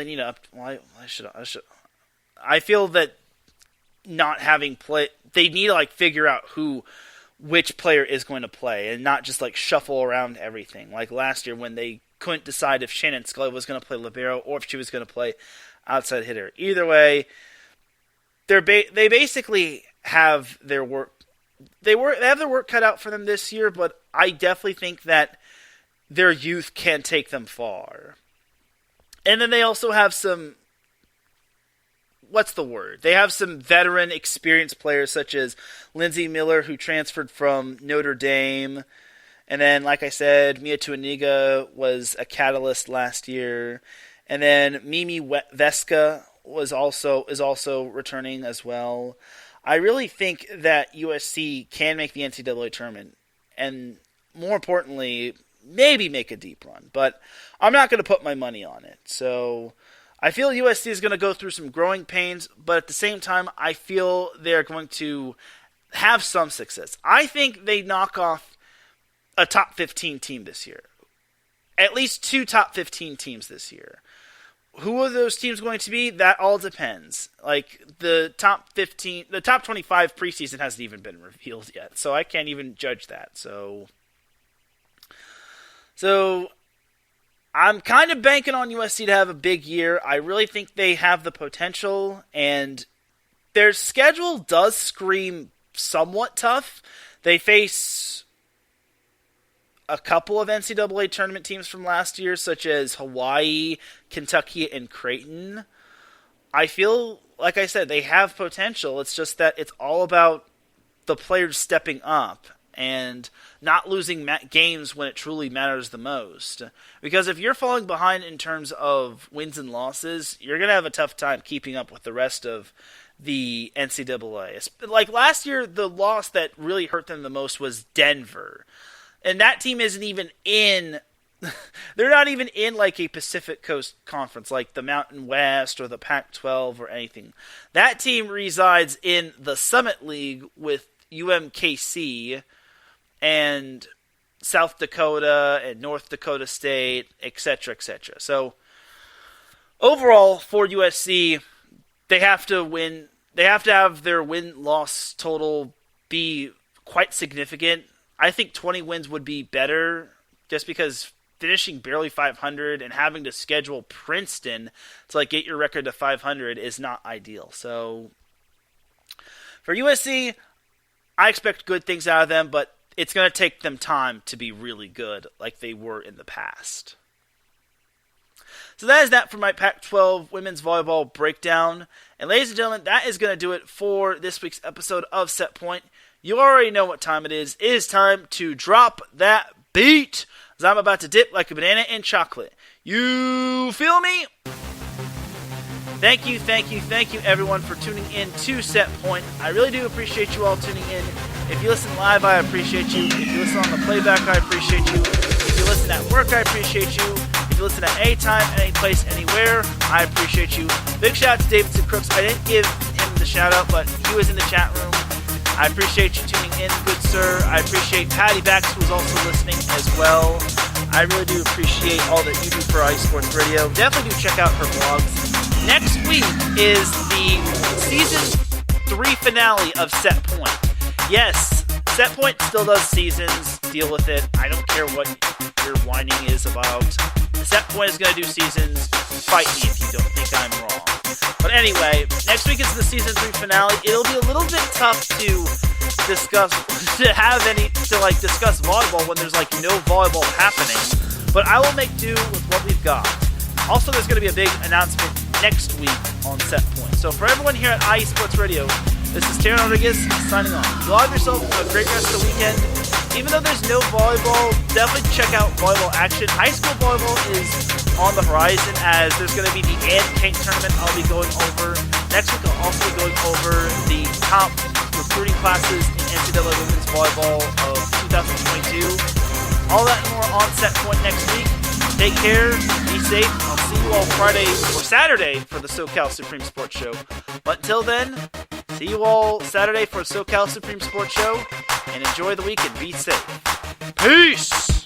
need to I feel that not having they need to figure out which player is going to play and not just shuffle around everything. Like last year when they couldn't decide if Shannon Scully was going to play libero or if she was going to play outside hitter. Either way, they basically have their work. They have their work cut out for them this year, but I definitely think that their youth can take them far. And then they also have some, They have some veteran, experienced players such as Lindsay Miller, who transferred from Notre Dame. And then, like I said, Mia Tuaniga was a catalyst last year. And then Mimi Veska is also returning as well. I really think that USC can make the NCAA tournament. And more importantly, maybe make a deep run. But I'm not going to put my money on it. So I feel USC is going to go through some growing pains. But at the same time, I feel they're going to have some success. I think they knock off a top 15 team this year. At least 2 top 15 teams this year. Who are those teams going to be? That all depends. The top 15, the top 25 preseason hasn't even been revealed yet, so I can't even judge that. So I'm kind of banking on USC to have a big year. I really think they have the potential, and their schedule does scream somewhat tough. They face a couple of NCAA tournament teams from last year, such as Hawaii, Kentucky, and Creighton. I feel, like I said, they have potential. It's just that it's all about the players stepping up and not losing games when it truly matters the most. Because if you're falling behind in terms of wins and losses, you're going to have a tough time keeping up with the rest of the NCAA. Last year, the loss that really hurt them the most was Denver. And that team isn't even in, they're not even in a Pacific Coast Conference like the Mountain West or the Pac-12 or anything. That team resides in the Summit League with UMKC and South Dakota and North Dakota State, etc., etc. So overall, for USC, they have to win. They have to have their win-loss total be quite significant. I think 20 wins would be better just because finishing barely 500 and having to schedule Princeton to get your record to 500 is not ideal. So for USC, I expect good things out of them, but it's going to take them time to be really good like they were in the past. So that is that for my Pac-12 women's volleyball breakdown. And ladies and gentlemen, that is going to do it for this week's episode of Set Point. You already know what time it is. It is time to drop that beat, as I'm about to dip like a banana in chocolate. You feel me? Thank you, everyone, for tuning in to Set Point. I really do appreciate you all tuning in. If you listen live, I appreciate you. If you listen on the playback, I appreciate you. If you listen at work, I appreciate you. If you listen at any time, any place, anywhere, I appreciate you. Big shout out to Davidson Crooks. I didn't give him the shout out, but he was in the chat room. I appreciate you tuning in, good sir. I appreciate Patty Bax, who's also listening as well. I really do appreciate all that you do for iSports Radio. Definitely do check out her blogs. Next week is the Season 3 finale of Set Point. Yes, Set Point still does seasons. Deal with it. I don't care what your whining is about. Set Point is going to do seasons. Fight me if you don't think I'm wrong. But anyway, next week is the Season 3 finale. It'll be a little bit tough to discuss volleyball when there's no volleyball happening. But I will make do with what we've got. Also, there's going to be a big announcement next week on Set Point. So for everyone here at IE Sports Radio, this is Teran Rodriguez signing off. You all have yourself a great rest of the weekend. Even though there's no volleyball, definitely check out volleyball action. High school volleyball is on the horizon as there's going to be the Kate tournament I'll be going over. Next week I'll also be going over the top recruiting classes in NCAA Women's Volleyball of 2022. All that and more on Set Point next week. Take care, be safe. I'll see you all Friday or Saturday for the SoCal Supreme Sports Show. But until then, see you all Saturday for SoCal Supreme Sports Show, and enjoy the week and be safe. Peace!